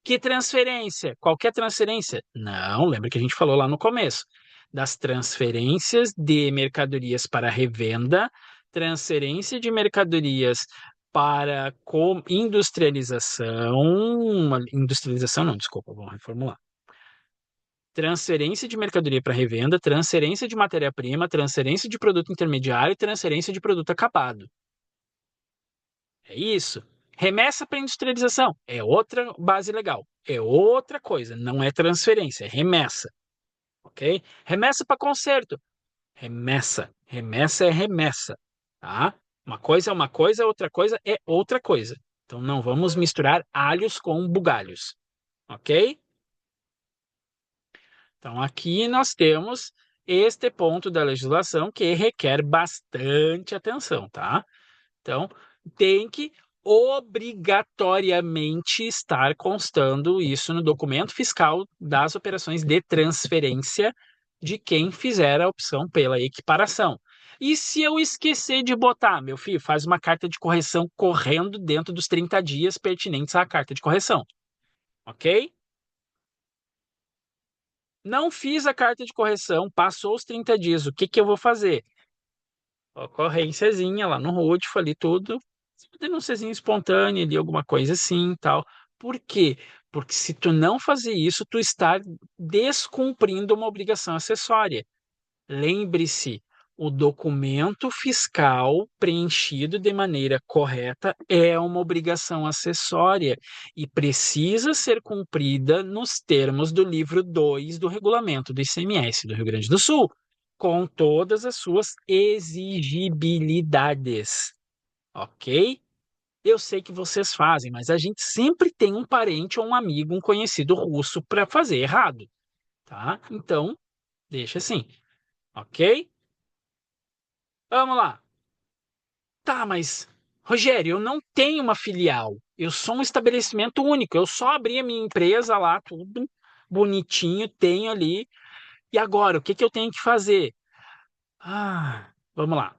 S1: Que transferência? Qualquer transferência? Não, lembra que a gente falou lá no começo das transferências de mercadorias para revenda, transferência de mercadorias para industrialização não, desculpa, vamos reformular. Transferência de mercadoria para revenda, transferência de matéria-prima, transferência de produto intermediário e transferência de produto acabado. É isso. Remessa para industrialização é outra base legal, é outra coisa, não é transferência, é remessa, ok? Remessa para conserto, remessa é remessa, tá? Uma coisa é uma coisa, outra coisa é outra coisa. Então não vamos misturar alhos com bugalhos, ok? Então aqui nós temos este ponto da legislação que requer bastante atenção, tá? Então, tem que obrigatoriamente estar constando isso no documento fiscal das operações de transferência de quem fizer a opção pela equiparação. E se eu esquecer de botar, meu filho, faz uma carta de correção correndo dentro dos 30 dias pertinentes à carta de correção. Ok? Não fiz a carta de correção, passou os 30 dias, o que que eu vou fazer? Ocorrênciazinha lá no Rodolfo ali tudo, denúnciazinha espontânea ali, alguma coisa assim, tal. Por quê? Porque se tu não fazer isso, tu está descumprindo uma obrigação acessória. Lembre-se, o documento fiscal preenchido de maneira correta é uma obrigação acessória e precisa ser cumprida nos termos do livro 2 do regulamento do ICMS do Rio Grande do Sul, com todas as suas exigibilidades, ok? Eu sei que vocês fazem, mas a gente sempre tem um parente ou um amigo, um conhecido russo para fazer errado, tá? Então, deixa assim. ok? Vamos lá. Tá, mas, Rogério, eu não tenho uma filial. Eu sou um estabelecimento único. Eu só abri a minha empresa lá, tudo bonitinho, tenho ali. E agora, o que que eu tenho que fazer? Vamos lá.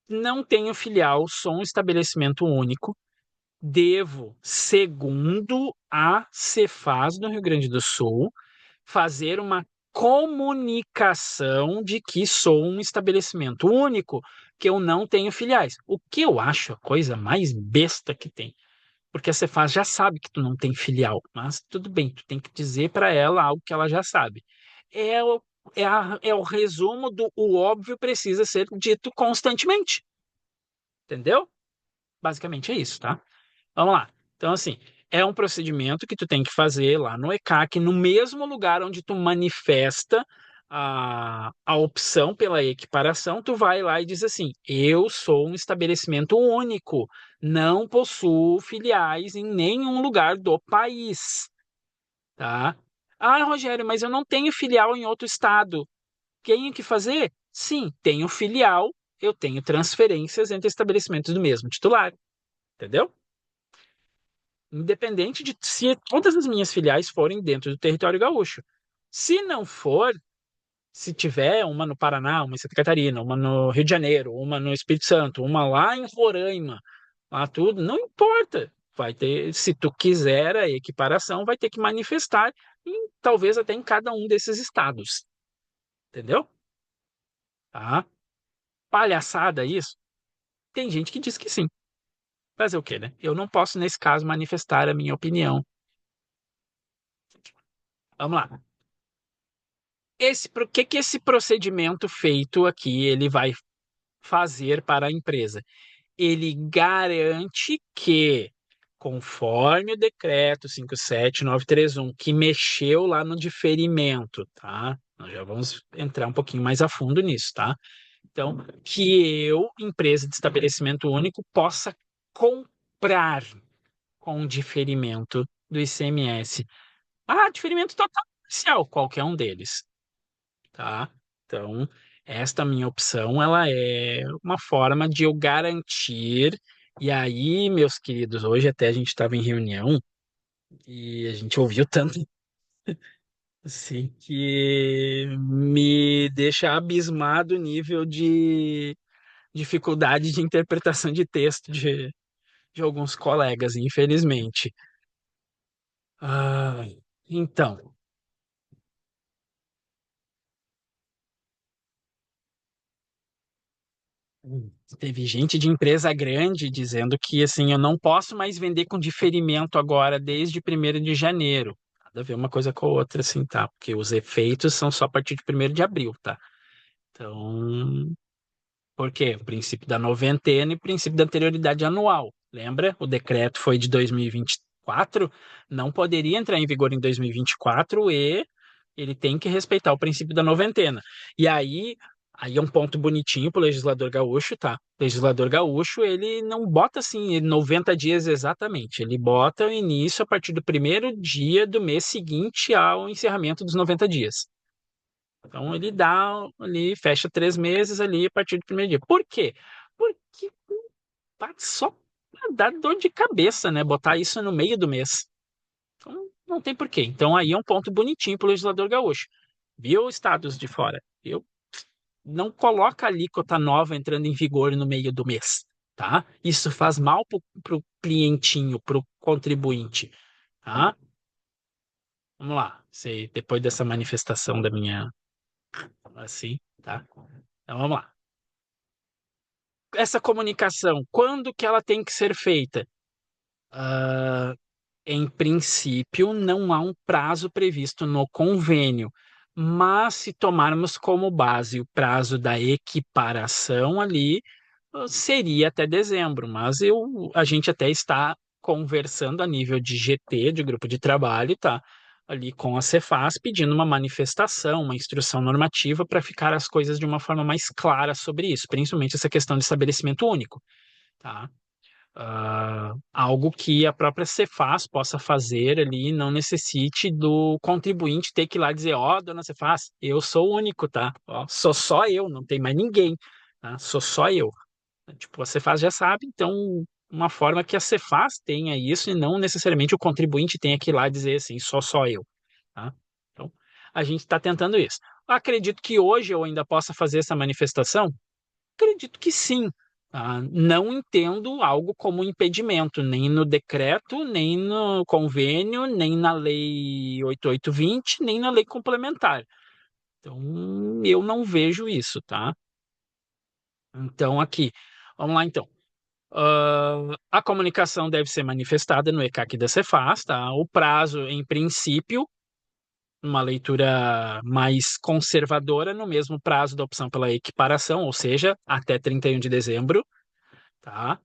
S1: Não tenho filial, sou um estabelecimento único. Devo, segundo a Cefaz do Rio Grande do Sul, fazer uma comunicação de que sou um estabelecimento único, que eu não tenho filiais. O que eu acho a coisa mais besta que tem. Porque a Cefaz já sabe que tu não tem filial, mas tudo bem, tu tem que dizer para ela algo que ela já sabe. É o, é o resumo do o óbvio precisa ser dito constantemente, entendeu? Basicamente é isso, tá? Vamos lá. Então, assim, é um procedimento que tu tem que fazer lá no ECAC, no mesmo lugar onde tu manifesta a opção pela equiparação, tu vai lá e diz assim: eu sou um estabelecimento único, não possuo filiais em nenhum lugar do país, tá? Ah, Rogério, mas eu não tenho filial em outro estado. Tenho que fazer? Sim, tenho filial, eu tenho transferências entre estabelecimentos do mesmo titular, entendeu? Independente de se todas as minhas filiais forem dentro do território gaúcho. Se não for, se tiver uma no Paraná, uma em Santa Catarina, uma no Rio de Janeiro, uma no Espírito Santo, uma lá em Roraima, lá tudo, não importa. Vai ter, se tu quiser a equiparação, vai ter que manifestar, talvez até em cada um desses estados. Entendeu? Tá? Palhaçada isso? Tem gente que diz que sim. Fazer o quê, né? Eu não posso, nesse caso, manifestar a minha opinião. Vamos lá. Por que que esse procedimento feito aqui ele vai fazer para a empresa? Ele garante que, conforme o decreto 57931, que mexeu lá no diferimento, tá? Nós já vamos entrar um pouquinho mais a fundo nisso, tá? Então, que eu, empresa de estabelecimento único, possa comprar com diferimento do ICMS. Diferimento total parcial, qualquer um deles, tá? Então, esta minha opção, ela é uma forma de eu garantir. E aí, meus queridos, hoje até a gente estava em reunião e a gente ouviu tanto assim que me deixa abismado o nível de dificuldade de interpretação de texto de alguns colegas, infelizmente. Ah, então, teve gente de empresa grande dizendo que assim, eu não posso mais vender com diferimento agora desde 1º de janeiro. Nada a ver uma coisa com a outra, assim, tá? Porque os efeitos são só a partir de 1º de abril, tá? Então, por quê? O princípio da noventena e o princípio da anterioridade anual. Lembra? O decreto foi de 2024, não poderia entrar em vigor em 2024 e ele tem que respeitar o princípio da noventena. E aí é um ponto bonitinho para o legislador gaúcho, tá? O legislador gaúcho, ele não bota assim 90 dias exatamente, ele bota o início a partir do primeiro dia do mês seguinte ao encerramento dos 90 dias. Então ele dá ali, fecha 3 meses ali a partir do primeiro dia. Por quê? Porque tá só pra dar dor de cabeça, né? Botar isso no meio do mês. Então não tem porquê. Então aí é um ponto bonitinho pro legislador gaúcho. Viu, estados de fora? Eu não coloca a alíquota nova entrando em vigor no meio do mês, tá? Isso faz mal pro clientinho, pro contribuinte, tá? Vamos lá. Depois dessa manifestação da minha assim, tá? Então vamos lá. Essa comunicação, quando que ela tem que ser feita? Ah, em princípio, não há um prazo previsto no convênio, mas se tomarmos como base o prazo da equiparação ali, seria até dezembro, mas a gente até está conversando a nível de GT, de grupo de trabalho, tá? Ali com a Cefaz, pedindo uma manifestação, uma instrução normativa para ficar as coisas de uma forma mais clara sobre isso, principalmente essa questão de estabelecimento único, tá? Algo que a própria Cefaz possa fazer ali, não necessite do contribuinte ter que ir lá dizer, ó, dona Cefaz, eu sou o único, tá? Ó, sou só eu, não tem mais ninguém, tá? Sou só eu. Tipo, a Cefaz já sabe, então uma forma que a Cefaz tenha isso e não necessariamente o contribuinte tenha que ir lá dizer assim, só eu, tá? Então, a gente está tentando isso. Acredito que hoje eu ainda possa fazer essa manifestação. Acredito que sim. Não entendo algo como impedimento, nem no decreto, nem no convênio, nem na lei 8820, nem na lei complementar. Então, eu não vejo isso, tá? Então, aqui, vamos lá então. A comunicação deve ser manifestada no ECAC da Cefaz, tá? O prazo, em princípio, uma leitura mais conservadora, no mesmo prazo da opção pela equiparação, ou seja, até 31 de dezembro, tá?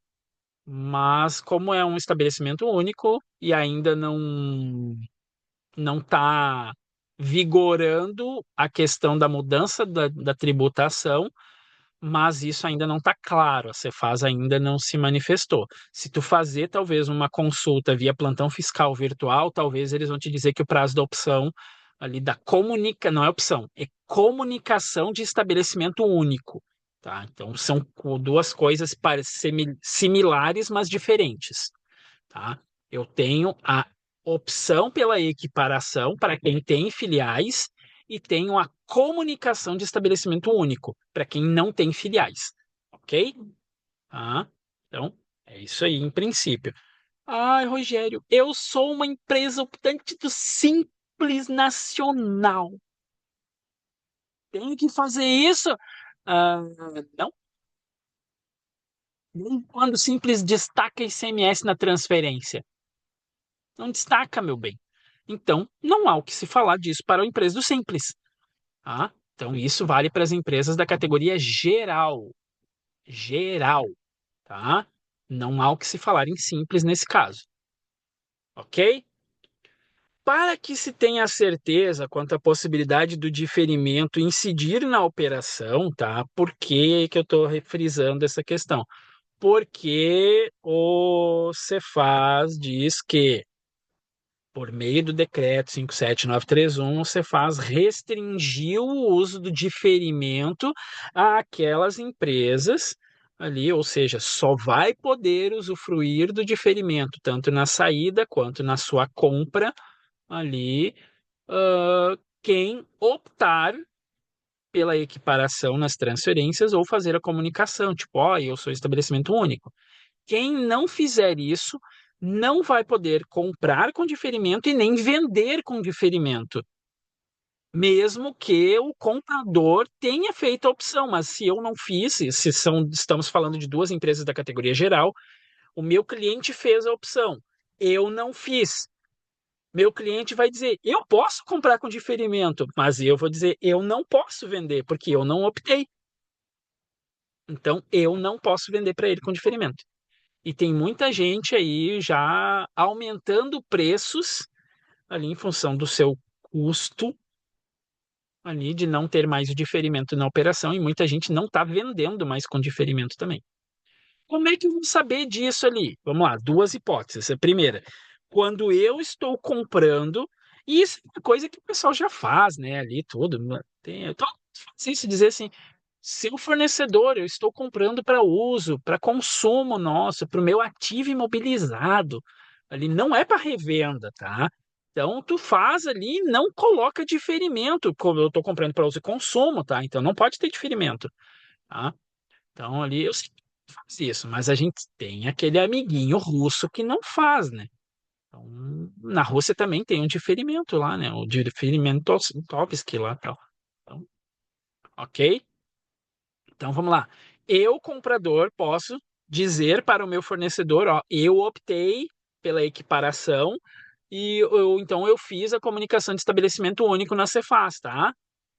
S1: Mas como é um estabelecimento único e ainda não está vigorando a questão da mudança da tributação, mas isso ainda não está claro, a Cefaz ainda não se manifestou. Se tu fazer talvez uma consulta via plantão fiscal virtual, talvez eles vão te dizer que o prazo da opção ali da comunica, não é opção, é comunicação de estabelecimento único, tá? Então são duas coisas similares, mas diferentes, tá? Eu tenho a opção pela equiparação para quem tem filiais e tenho a comunicação de estabelecimento único para quem não tem filiais, ok? Tá? Então, é isso aí em princípio. Ai, Rogério, eu sou uma empresa optante do Simples Nacional. Tenho que fazer isso? Ah, não, nem quando o Simples destaca ICMS na transferência. Não destaca, meu bem. Então, não há o que se falar disso para a empresa do Simples. Tá? Então, isso vale para as empresas da categoria geral. Geral, tá? Não há o que se falar em Simples nesse caso. Ok? Para que se tenha certeza quanto à possibilidade do diferimento incidir na operação, tá? Por que que eu estou frisando essa questão? Porque o Cefaz diz que por meio do decreto 57931, o Cefaz restringiu o uso do diferimento àquelas empresas ali, ou seja, só vai poder usufruir do diferimento, tanto na saída quanto na sua compra ali, quem optar pela equiparação nas transferências ou fazer a comunicação, tipo, ó, eu sou estabelecimento único. Quem não fizer isso não vai poder comprar com diferimento e nem vender com diferimento, mesmo que o comprador tenha feito a opção. Mas se eu não fiz, se estamos falando de duas empresas da categoria geral, o meu cliente fez a opção, eu não fiz. Meu cliente vai dizer, eu posso comprar com diferimento, mas eu vou dizer, eu não posso vender, porque eu não optei. Então, eu não posso vender para ele com diferimento. E tem muita gente aí já aumentando preços ali em função do seu custo ali de não ter mais o diferimento na operação e muita gente não está vendendo mais com diferimento também. Como é que eu vou saber disso ali? Vamos lá, duas hipóteses. A primeira, quando eu estou comprando, e isso é uma coisa que o pessoal já faz, né? Ali tudo. Todo mundo faz isso, dizer assim, seu fornecedor, eu estou comprando para uso, para consumo nosso, para o meu ativo imobilizado. Ali não é para revenda, tá? Então, tu faz ali, não coloca diferimento, como eu estou comprando para uso e consumo, tá? Então, não pode ter diferimento, tá? Então, ali eu sei que faz isso, mas a gente tem aquele amiguinho russo que não faz, né? Então, na Rússia também tem um diferimento lá, né? O diferimento Tovsky lá, tal. Então, ok? Então vamos lá. Eu, comprador, posso dizer para o meu fornecedor, ó, eu optei pela equiparação e então eu fiz a comunicação de estabelecimento único na Cefaz, tá?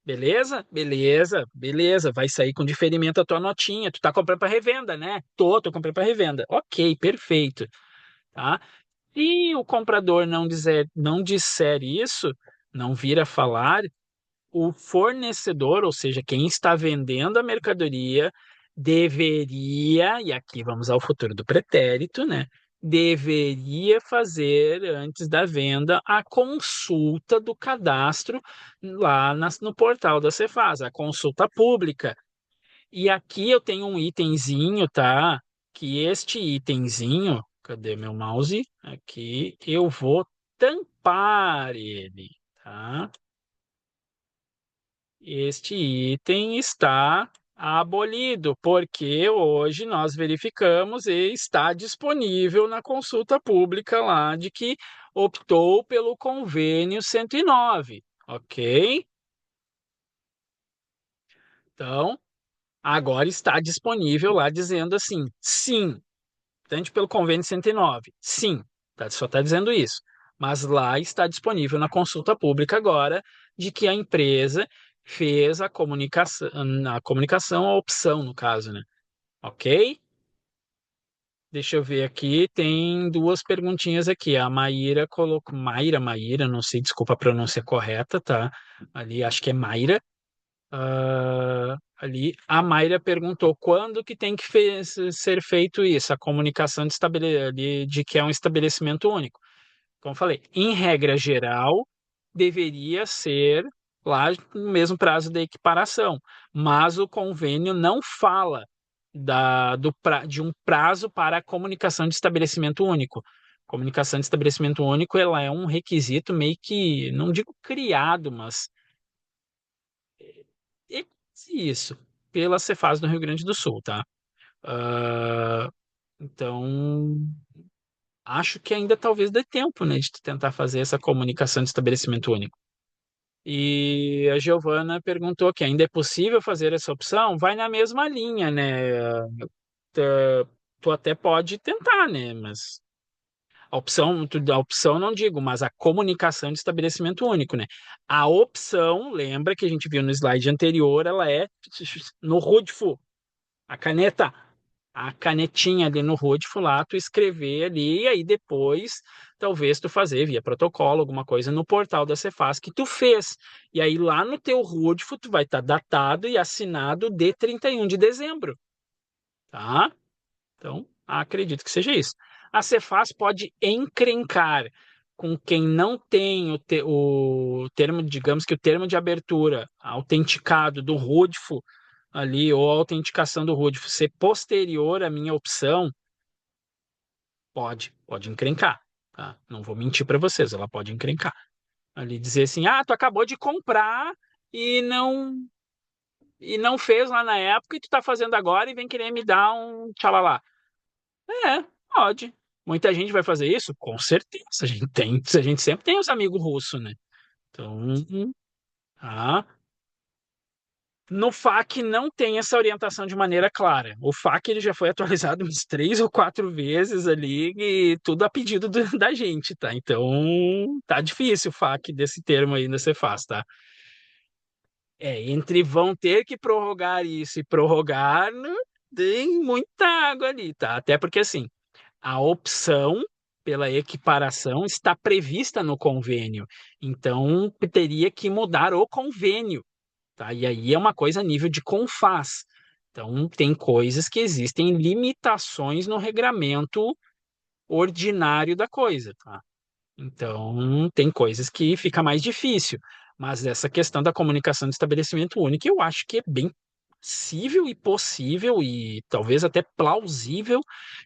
S1: Beleza? Beleza, beleza. Vai sair com diferimento a tua notinha. Tu tá comprando para revenda, né? Tô comprando para revenda. Ok, perfeito, tá? Se o comprador não disser isso, não vir a falar, o fornecedor, ou seja, quem está vendendo a mercadoria, deveria, e aqui vamos ao futuro do pretérito, né? Deveria fazer antes da venda a consulta do cadastro lá no portal da Cefaz, a consulta pública. E aqui eu tenho um itemzinho, tá? Que este itemzinho, cadê meu mouse? Aqui eu vou tampar ele, tá? Este item está abolido, porque hoje nós verificamos e está disponível na consulta pública lá de que optou pelo convênio 109, ok? Então, agora está disponível lá dizendo assim, sim, tanto pelo convênio 109, sim, tá, só está dizendo isso. Mas lá está disponível na consulta pública agora de que a empresa fez a opção, no caso, né? Ok? Deixa eu ver aqui, tem duas perguntinhas aqui. A Maíra colocou. Maíra, não sei, desculpa a pronúncia correta, tá? Ali, acho que é Maíra. Ali, a Mayra perguntou quando que tem que ser feito isso, a comunicação de que é um estabelecimento único. Como eu falei, em regra geral, deveria ser lá no mesmo prazo da equiparação, mas o convênio não fala de um prazo para a comunicação de estabelecimento único. Comunicação de estabelecimento único, ela é um requisito meio que, não digo criado, mas e isso, pela Cefaz no Rio Grande do Sul, tá? Ah, então, acho que ainda talvez dê tempo, né, de tu tentar fazer essa comunicação de estabelecimento único. E a Giovana perguntou que ainda é possível fazer essa opção? Vai na mesma linha, né? Tu, tu até pode tentar, né? Mas a opção não digo, mas a comunicação de estabelecimento único, né? A opção, lembra que a gente viu no slide anterior, ela é no RUDFO, a caneta, a canetinha ali no RUDFO lá, tu escrever ali, e aí depois talvez tu fazer via protocolo, alguma coisa no portal da Cefaz que tu fez. E aí lá no teu RUDFO tu vai estar datado e assinado de 31 de dezembro, tá? Então, acredito que seja isso. A Cefaz pode encrencar com quem não tem o termo, digamos que o termo de abertura autenticado do RUDFO ali, ou a autenticação do RUDFO ser posterior à minha opção, pode encrencar, tá? Não vou mentir para vocês, ela pode encrencar. Ali dizer assim, tu acabou de comprar e não fez lá na época e tu tá fazendo agora e vem querer me dar um tchalalá. É, pode. Muita gente vai fazer isso? Com certeza. A gente sempre tem os amigos russos, né? Então, ah, no FAQ não tem essa orientação de maneira clara. O FAQ ele já foi atualizado umas 3 ou 4 vezes ali e tudo a pedido da gente, tá? Então, tá difícil o FAQ desse termo aí ainda ser fácil, tá? Entre vão ter que prorrogar isso e prorrogar, tem muita água ali, tá? Até porque assim, a opção pela equiparação está prevista no convênio. Então, teria que mudar o convênio, tá? E aí é uma coisa a nível de CONFAS. Então, tem coisas que existem limitações no regramento ordinário da coisa, tá? Então, tem coisas que fica mais difícil. Mas essa questão da comunicação de estabelecimento único, eu acho que é bem possível e talvez até plausível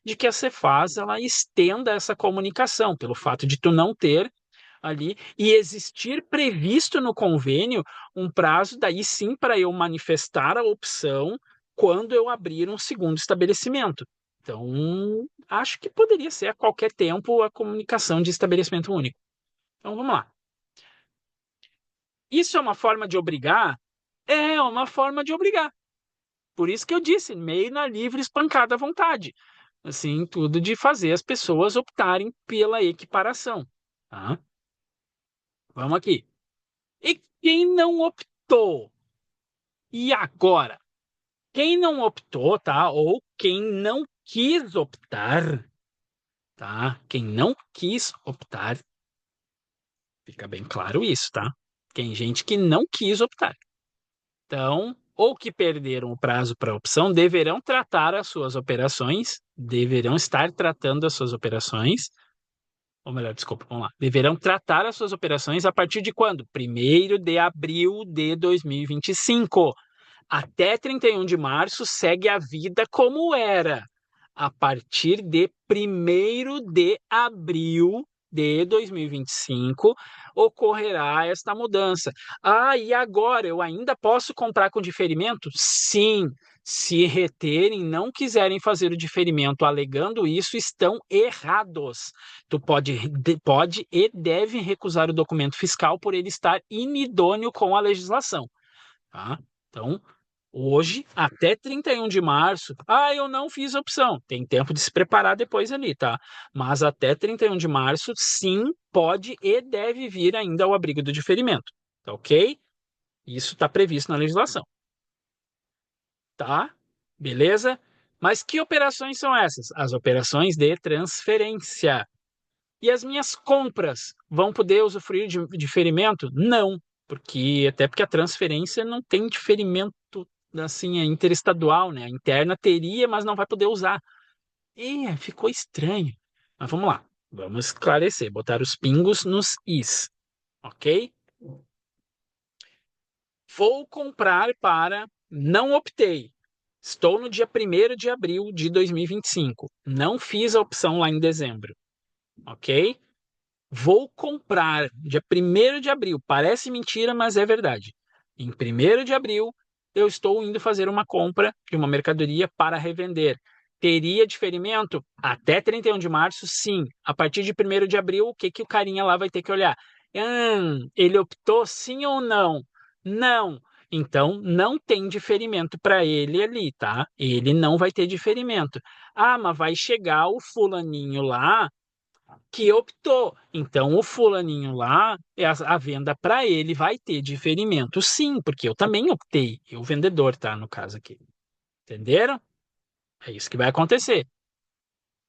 S1: de que a Cefaz ela estenda essa comunicação, pelo fato de tu não ter ali e existir previsto no convênio um prazo daí sim para eu manifestar a opção quando eu abrir um segundo estabelecimento. Então, acho que poderia ser a qualquer tempo a comunicação de estabelecimento único. Então, vamos lá. Isso é uma forma de obrigar? É uma forma de obrigar. Por isso que eu disse, meio na livre espancada à vontade. Assim, tudo de fazer as pessoas optarem pela equiparação. Tá? Vamos aqui. E quem não optou? E agora? Quem não optou, tá? Ou quem não quis optar, tá? Quem não quis optar, fica bem claro isso, tá? Tem gente que não quis optar. Então, ou que perderam o prazo para opção deverão tratar as suas operações, deverão estar tratando as suas operações, ou melhor, desculpa, vamos lá, deverão tratar as suas operações a partir de quando? 1º de abril de 2025. Até 31 de março segue a vida como era. A partir de 1º de abril de 2025 ocorrerá esta mudança. Ah, e agora eu ainda posso comprar com diferimento? Sim. Se reterem, não quiserem fazer o diferimento alegando isso, estão errados. Tu pode e deve recusar o documento fiscal por ele estar inidôneo com a legislação. Tá? Então, hoje, até 31 de março, eu não fiz a opção. Tem tempo de se preparar depois ali, tá? Mas até 31 de março, sim, pode e deve vir ainda ao abrigo do diferimento. Tá ok? Isso está previsto na legislação. Tá? Beleza? Mas que operações são essas? As operações de transferência. E as minhas compras vão poder usufruir de diferimento? Não, até porque a transferência não tem diferimento assim, interestadual, né? A interna teria, mas não vai poder usar. Ficou estranho. Mas vamos lá, vamos esclarecer, botar os pingos nos is, ok? Vou comprar para não optei. Estou no dia 1º de abril de 2025. Não fiz a opção lá em dezembro, ok? Vou comprar dia 1º de abril. Parece mentira, mas é verdade. Em 1º de abril, eu estou indo fazer uma compra de uma mercadoria para revender. Teria diferimento? Até 31 de março, sim. A partir de 1º de abril, o que, que o carinha lá vai ter que olhar? Ele optou sim ou não? Não. Então, não tem diferimento para ele ali, tá? Ele não vai ter diferimento. Mas vai chegar o fulaninho lá que optou. Então, o fulaninho lá, a venda para ele vai ter diferimento, sim, porque eu também optei. Eu, vendedor, tá? No caso aqui. Entenderam? É isso que vai acontecer.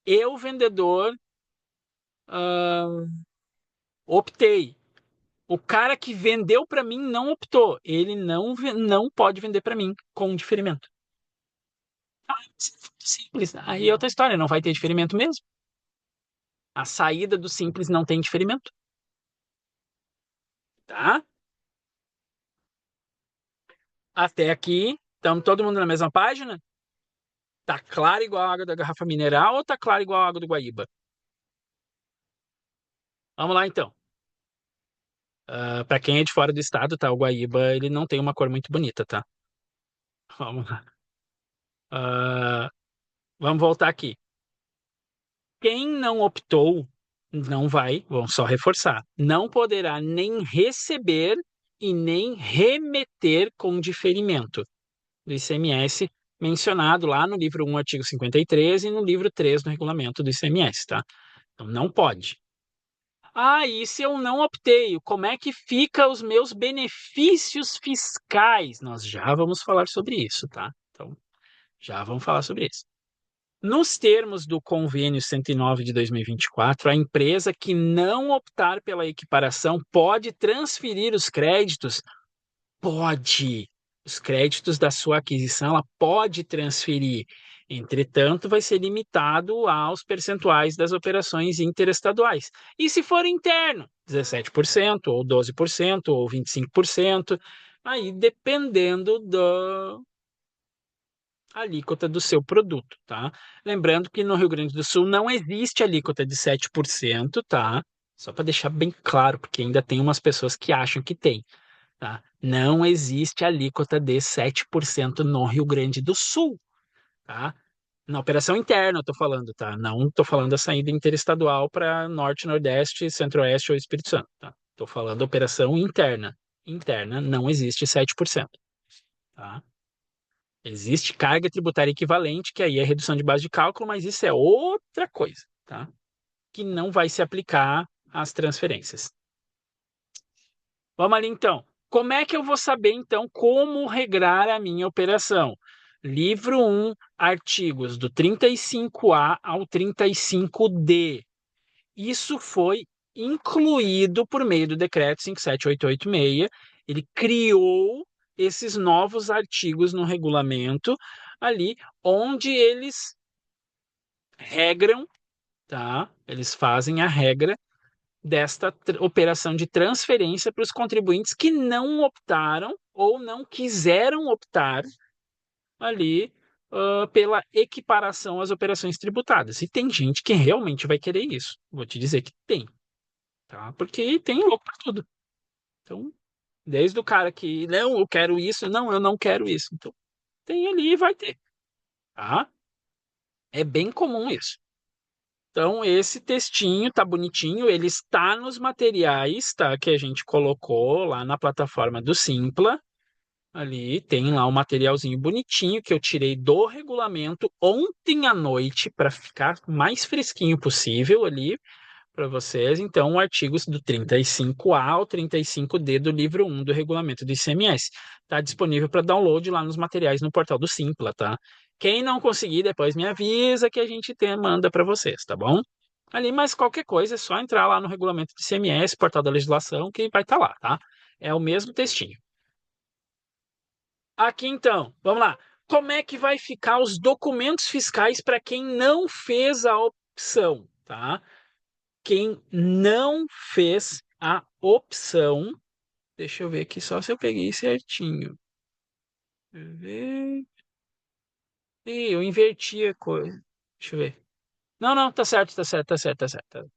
S1: Eu, vendedor, ah, optei. O cara que vendeu para mim não optou. Ele não pode vender para mim com diferimento. Simples. Aí é outra história, não vai ter diferimento mesmo. A saída do simples não tem diferimento. Tá? Até aqui, estamos todo mundo na mesma página? Tá claro igual a água da garrafa mineral ou tá claro igual a água do Guaíba? Vamos lá então. Para quem é de fora do estado, tá? O Guaíba, ele não tem uma cor muito bonita, tá? Vamos lá. Ah, vamos voltar aqui. Quem não optou, não vai, vamos só reforçar, não poderá nem receber e nem remeter com diferimento do ICMS mencionado lá no livro 1, artigo 53 e no livro 3 do regulamento do ICMS, tá? Então não pode. E se eu não optei, como é que fica os meus benefícios fiscais? Nós já vamos falar sobre isso, tá? Então, já vamos falar sobre isso. Nos termos do convênio 109 de 2024, a empresa que não optar pela equiparação pode transferir os créditos? Pode. Os créditos da sua aquisição, ela pode transferir. Entretanto, vai ser limitado aos percentuais das operações interestaduais. E se for interno, 17%, ou 12%, ou 25%, aí dependendo da alíquota do seu produto, tá? Lembrando que no Rio Grande do Sul não existe alíquota de 7%, tá? Só para deixar bem claro, porque ainda tem umas pessoas que acham que tem. Tá? Não existe alíquota de 7% no Rio Grande do Sul, tá? Na operação interna eu estou falando, tá? Não estou falando da saída interestadual para Norte, Nordeste, Centro-Oeste ou Espírito Santo, tá? Estou falando da operação interna. Interna não existe 7%, tá? Existe carga tributária equivalente, que aí é redução de base de cálculo, mas isso é outra coisa, tá? Que não vai se aplicar às transferências. Vamos ali então. Como é que eu vou saber então como regrar a minha operação? Livro 1, artigos do 35A ao 35D. Isso foi incluído por meio do decreto 57886. Ele criou esses novos artigos no regulamento ali, onde eles regram, tá? Eles fazem a regra desta operação de transferência para os contribuintes que não optaram ou não quiseram optar ali pela equiparação às operações tributadas. E tem gente que realmente vai querer isso. Vou te dizer que tem, tá? Porque tem louco para tudo. Então, desde o cara que, não, eu quero isso, não, eu não quero isso. Então, tem ali e vai ter, tá? É bem comum isso. Então, esse textinho tá bonitinho, ele está nos materiais, tá? Que a gente colocou lá na plataforma do Simpla. Ali tem lá um materialzinho bonitinho que eu tirei do regulamento ontem à noite para ficar mais fresquinho possível ali para vocês. Então, o artigo do 35A ao 35D do livro 1 do regulamento do ICMS está disponível para download lá nos materiais no portal do Simpla, tá? Quem não conseguir, depois me avisa que a gente manda para vocês, tá bom? Ali, mas qualquer coisa é só entrar lá no regulamento do ICMS, portal da legislação, que vai estar lá, tá? É o mesmo textinho. Aqui então, vamos lá. Como é que vai ficar os documentos fiscais para quem não fez a opção, tá? Quem não fez a opção, deixa eu ver aqui só se eu peguei certinho. Deixa eu ver. Ih, eu inverti a coisa. Deixa eu ver. Não, não, tá certo, tá certo, tá certo, tá certo.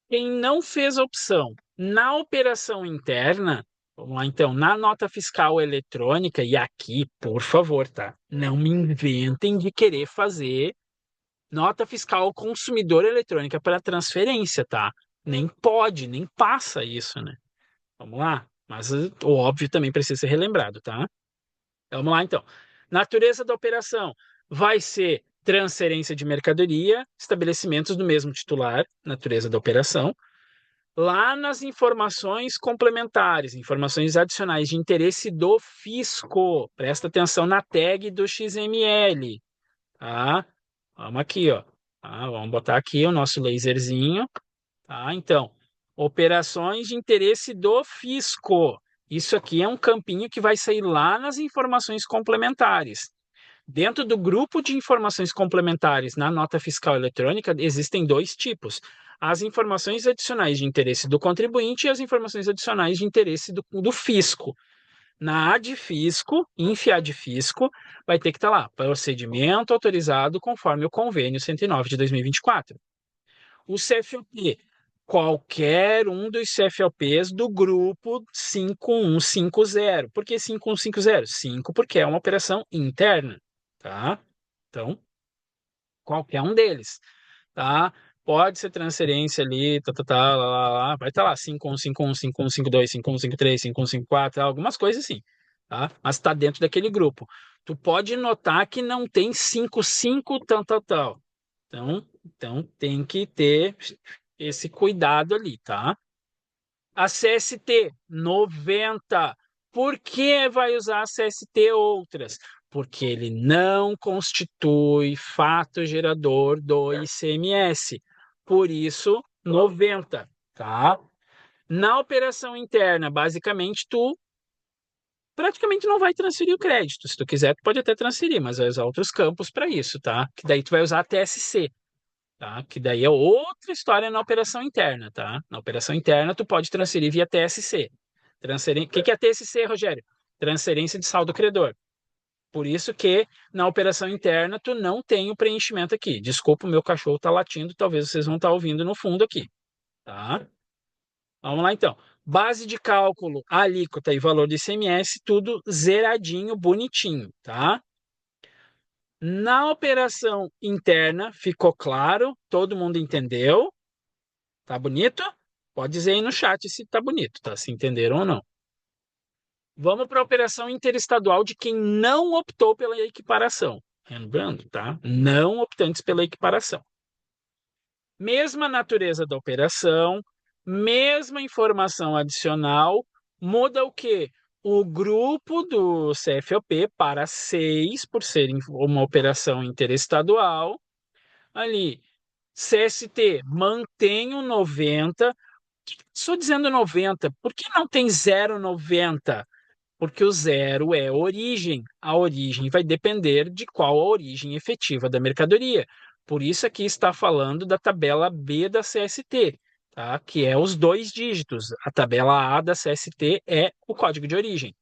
S1: Quem não fez a opção na operação interna, vamos lá então, na nota fiscal eletrônica, e aqui, por favor, tá? Não me inventem de querer fazer nota fiscal ao consumidor eletrônica para transferência, tá? Nem pode, nem passa isso, né? Vamos lá? Mas o óbvio também precisa ser relembrado, tá? Vamos lá, então. Natureza da operação vai ser transferência de mercadoria, estabelecimentos do mesmo titular, natureza da operação. Lá nas informações complementares, informações adicionais de interesse do fisco, presta atenção na tag do XML, tá? Vamos aqui, ó. Tá? Vamos botar aqui o nosso laserzinho, tá? Então, operações de interesse do fisco. Isso aqui é um campinho que vai sair lá nas informações complementares. Dentro do grupo de informações complementares na nota fiscal eletrônica, existem dois tipos: as informações adicionais de interesse do contribuinte e as informações adicionais de interesse do fisco. Na ADFisco, INFIADFisco, vai ter que estar lá, procedimento autorizado conforme o convênio 109 de 2024. O CFOP, qualquer um dos CFOPs do grupo 5150. Por que 5150? 5 porque é uma operação interna, tá? Então, qualquer um deles, tá? Pode ser transferência ali, lá, vai estar lá, 5151, 5152, 5153, 5154, algumas coisas assim, tá? Mas está dentro daquele grupo. Tu pode notar que não tem 55 tal. Então tem que ter esse cuidado ali, tá? A CST 90. Por que vai usar a CST outras? Porque ele não constitui fato gerador do ICMS. Por isso, 90, tá? Na operação interna, basicamente, tu praticamente não vai transferir o crédito. Se tu quiser, tu pode até transferir, mas vai usar outros campos para isso, tá? Que daí tu vai usar a TSC, tá? Que daí é outra história na operação interna, tá? Na operação interna, tu pode transferir via TSC. O que é TSC, Rogério? Transferência de saldo credor. Por isso que na operação interna tu não tem o preenchimento aqui. Desculpa, o meu cachorro tá latindo, talvez vocês vão estar ouvindo no fundo aqui, tá? Vamos lá então. Base de cálculo, alíquota e valor do ICMS, tudo zeradinho, bonitinho, tá? Na operação interna, ficou claro? Todo mundo entendeu? Tá bonito? Pode dizer aí no chat se tá bonito, tá? Se entenderam ou não. Vamos para a operação interestadual de quem não optou pela equiparação. Lembrando, tá? Não optantes pela equiparação. Mesma natureza da operação, mesma informação adicional, muda o quê? O grupo do CFOP para 6, por ser uma operação interestadual. Ali, CST mantém o 90. Estou dizendo 90, por que não tem 0,90? Porque o zero é origem. A origem vai depender de qual a origem efetiva da mercadoria. Por isso aqui está falando da tabela B da CST, tá? Que é os dois dígitos. A tabela A da CST é o código de origem.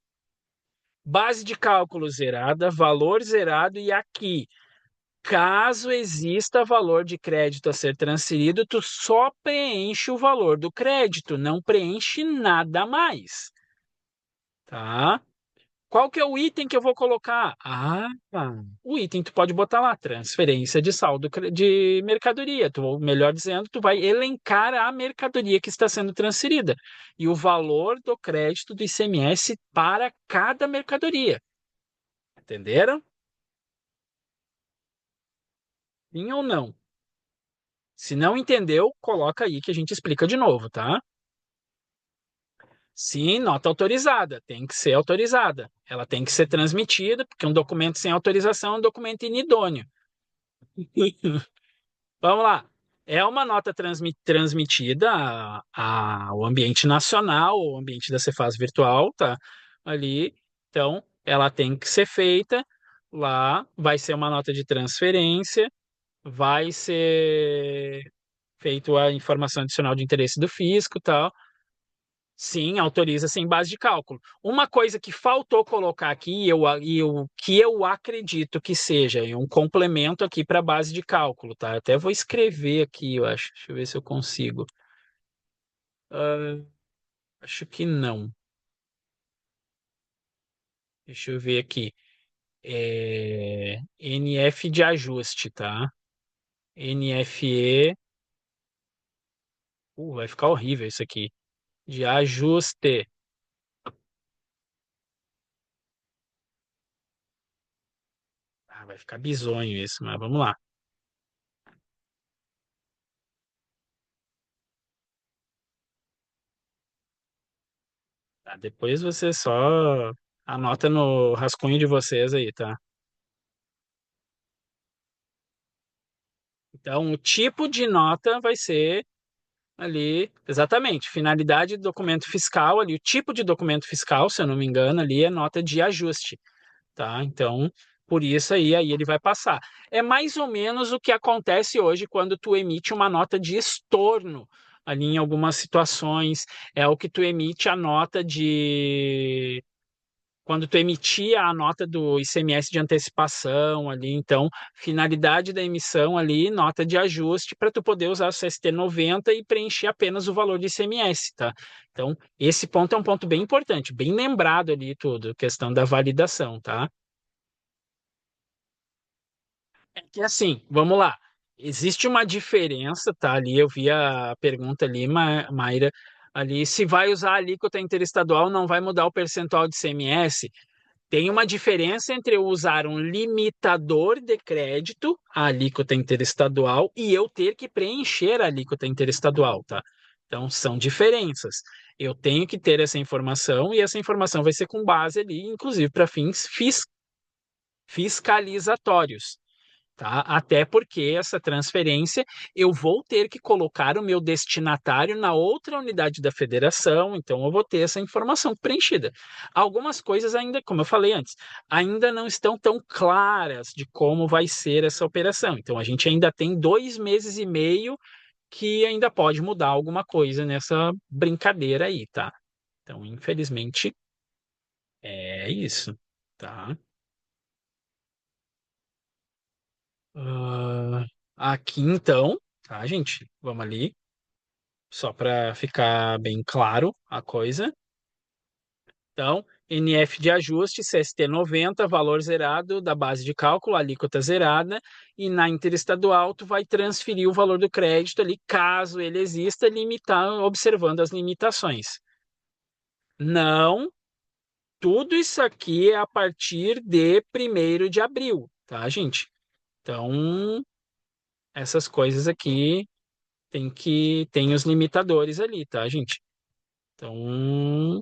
S1: Base de cálculo zerada, valor zerado e aqui, caso exista valor de crédito a ser transferido, tu só preenche o valor do crédito, não preenche nada mais, tá? Qual que é o item que eu vou colocar? O item tu pode botar lá, transferência de saldo de mercadoria. Tu, melhor dizendo, tu vai elencar a mercadoria que está sendo transferida e o valor do crédito do ICMS para cada mercadoria. Entenderam? Sim ou não? Se não entendeu, coloca aí que a gente explica de novo, tá? Sim, nota autorizada, tem que ser autorizada. Ela tem que ser transmitida, porque um documento sem autorização é um documento inidôneo. Vamos lá. É uma nota transmitida ao ambiente nacional, ao ambiente da Cefaz virtual, tá? Ali. Então, ela tem que ser feita lá. Vai ser uma nota de transferência, vai ser feito a informação adicional de interesse do fisco, e tal. Sim, autoriza sem base de cálculo. Uma coisa que faltou colocar aqui, que eu acredito que seja um complemento aqui para a base de cálculo, tá? Até vou escrever aqui, eu acho. Deixa eu ver se eu consigo. Ah, acho que não. Deixa eu ver aqui. NF de ajuste, tá? NFE. Vai ficar horrível isso aqui. De ajuste. Vai ficar bizonho isso, mas vamos lá. Tá? Depois você só anota no rascunho de vocês aí, tá? Então, o tipo de nota vai ser ali, exatamente, finalidade do documento fiscal ali, o tipo de documento fiscal, se eu não me engano, ali é nota de ajuste, tá? Então, por isso aí ele vai passar. É mais ou menos o que acontece hoje quando tu emite uma nota de estorno ali em algumas situações, é o que tu emite a nota de quando tu emitia a nota do ICMS de antecipação ali, então, finalidade da emissão ali, nota de ajuste para tu poder usar o CST 90 e preencher apenas o valor de ICMS, tá? Então, esse ponto é um ponto bem importante, bem lembrado ali tudo, questão da validação, tá? É que assim, vamos lá. Existe uma diferença, tá? Ali eu vi a pergunta ali, Mayra, ali, se vai usar a alíquota interestadual, não vai mudar o percentual de ICMS. Tem uma diferença entre eu usar um limitador de crédito, a alíquota interestadual, e eu ter que preencher a alíquota interestadual, tá? Então, são diferenças. Eu tenho que ter essa informação e essa informação vai ser com base ali, inclusive para fins fiscalizatórios, tá? Até porque essa transferência eu vou ter que colocar o meu destinatário na outra unidade da federação, então eu vou ter essa informação preenchida. Algumas coisas ainda, como eu falei antes, ainda não estão tão claras de como vai ser essa operação. Então a gente ainda tem 2 meses e meio que ainda pode mudar alguma coisa nessa brincadeira aí, tá? Então, infelizmente, é isso, tá? Ah, aqui então, tá, gente? Vamos ali, só para ficar bem claro a coisa. Então, NF de ajuste, CST 90, valor zerado da base de cálculo, alíquota zerada, e na interestadual tu vai transferir o valor do crédito ali, caso ele exista, limitar, observando as limitações. Não, tudo isso aqui é a partir de 1º de abril, tá, gente? Então, essas coisas aqui tem os limitadores ali, tá, gente? Então,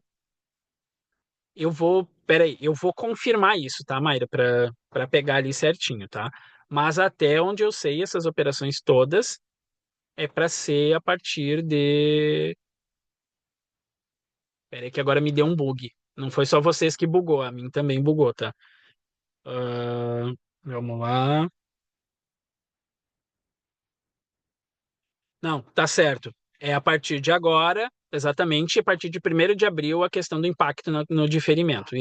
S1: peraí, eu vou confirmar isso, tá, Mayra, para pegar ali certinho, tá? Mas até onde eu sei, essas operações todas é para ser a partir de. Peraí, que agora me deu um bug. Não foi só vocês que bugou, a mim também bugou, tá? Ah, vamos lá. Não, tá certo. É a partir de agora, exatamente a partir de 1º de abril, a questão do impacto no diferimento.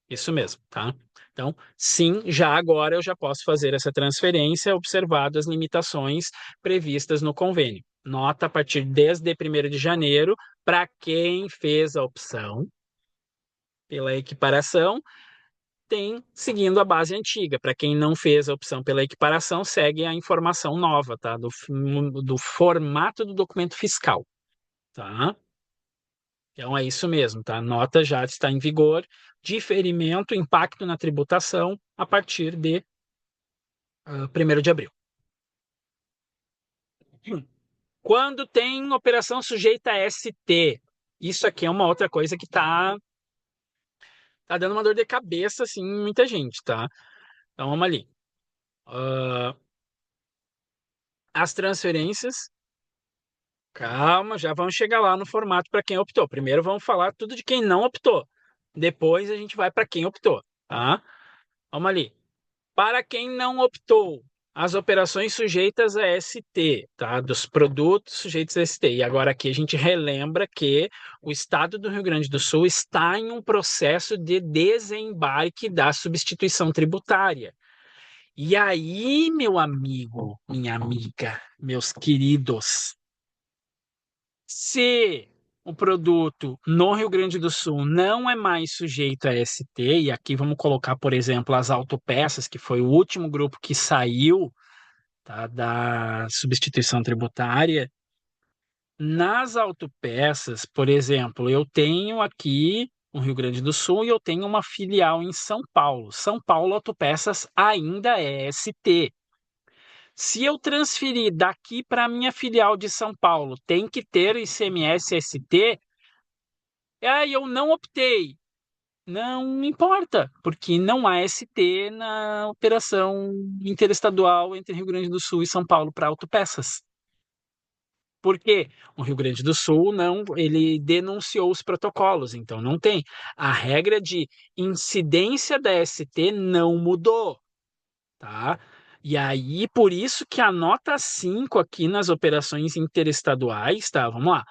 S1: Isso mesmo, tá? Então, sim, já agora eu já posso fazer essa transferência, observado as limitações previstas no convênio. Nota a partir desde 1º de janeiro, para quem fez a opção pela equiparação, tem seguindo a base antiga. Para quem não fez a opção pela equiparação, segue a informação nova, tá? Do formato do documento fiscal, tá? Então é isso mesmo, tá? A nota já está em vigor, diferimento, impacto na tributação a partir de 1º de abril. Quando tem operação sujeita a ST, isso aqui é uma outra coisa que tá dando uma dor de cabeça, assim, em muita gente, tá? Então vamos ali. Ah, as transferências. Calma, já vamos chegar lá no formato para quem optou. Primeiro vamos falar tudo de quem não optou. Depois a gente vai para quem optou, tá? Vamos ali. Para quem não optou, as operações sujeitas a ST, tá? Dos produtos sujeitos a ST. E agora aqui a gente relembra que o Estado do Rio Grande do Sul está em um processo de desembarque da substituição tributária. E aí, meu amigo, minha amiga, meus queridos, se o produto no Rio Grande do Sul não é mais sujeito a ST, e aqui vamos colocar, por exemplo, as autopeças, que foi o último grupo que saiu, tá, da substituição tributária. Nas autopeças, por exemplo, eu tenho aqui no Rio Grande do Sul e eu tenho uma filial em São Paulo. São Paulo Autopeças ainda é ST. Se eu transferir daqui para a minha filial de São Paulo, tem que ter ICMS ST. Eu não optei. Não importa, porque não há ST na operação interestadual entre Rio Grande do Sul e São Paulo para autopeças. Por quê? O Rio Grande do Sul não, ele denunciou os protocolos, então não tem. A regra de incidência da ST não mudou, tá? E aí, por isso que a nota 5 aqui nas operações interestaduais, tá? Vamos lá.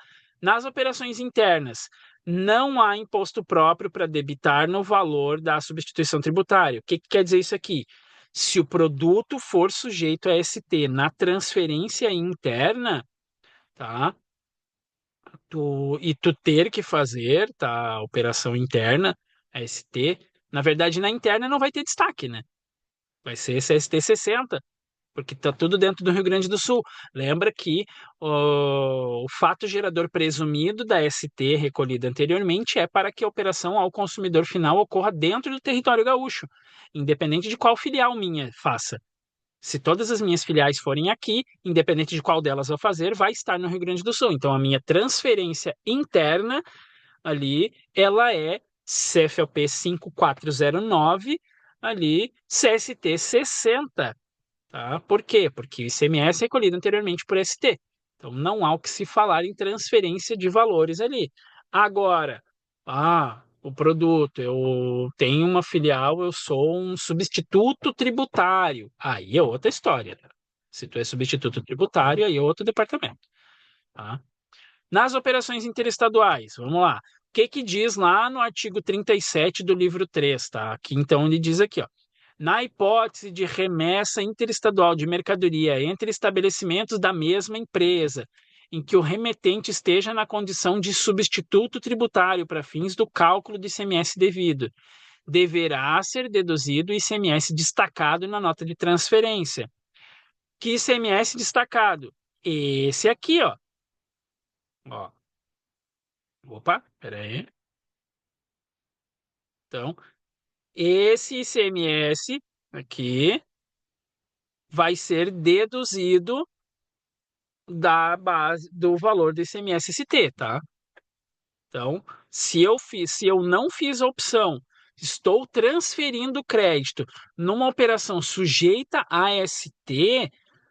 S1: Nas operações internas, não há imposto próprio para debitar no valor da substituição tributária. O que quer dizer isso aqui? Se o produto for sujeito a ST na transferência interna, tá? Tu ter que fazer, tá? A operação interna, a ST, na verdade, na interna não vai ter destaque, né? Vai ser esse ST 60, porque está tudo dentro do Rio Grande do Sul. Lembra que o fato gerador presumido da ST recolhida anteriormente é para que a operação ao consumidor final ocorra dentro do território gaúcho, independente de qual filial minha faça. Se todas as minhas filiais forem aqui, independente de qual delas eu fazer, vai estar no Rio Grande do Sul. Então, a minha transferência interna ali, ela é CFLP 5409, ali, CST 60. Tá? Por quê? Porque o ICMS é recolhido anteriormente por ST. Então, não há o que se falar em transferência de valores ali. Agora, o produto, eu tenho uma filial, eu sou um substituto tributário. Aí é outra história. Tá? Se tu é substituto tributário, aí é outro departamento. Tá? Nas operações interestaduais, vamos lá. O que que diz lá no artigo 37 do livro 3, tá? Aqui, então, ele diz aqui, ó. Na hipótese de remessa interestadual de mercadoria entre estabelecimentos da mesma empresa, em que o remetente esteja na condição de substituto tributário para fins do cálculo do ICMS devido, deverá ser deduzido o ICMS destacado na nota de transferência. Que ICMS destacado? Esse aqui, ó. Ó. Opa, peraí. Então, esse ICMS aqui vai ser deduzido da base do valor do ICMS-ST, tá? Então, se eu não fiz a opção, estou transferindo crédito numa operação sujeita a ST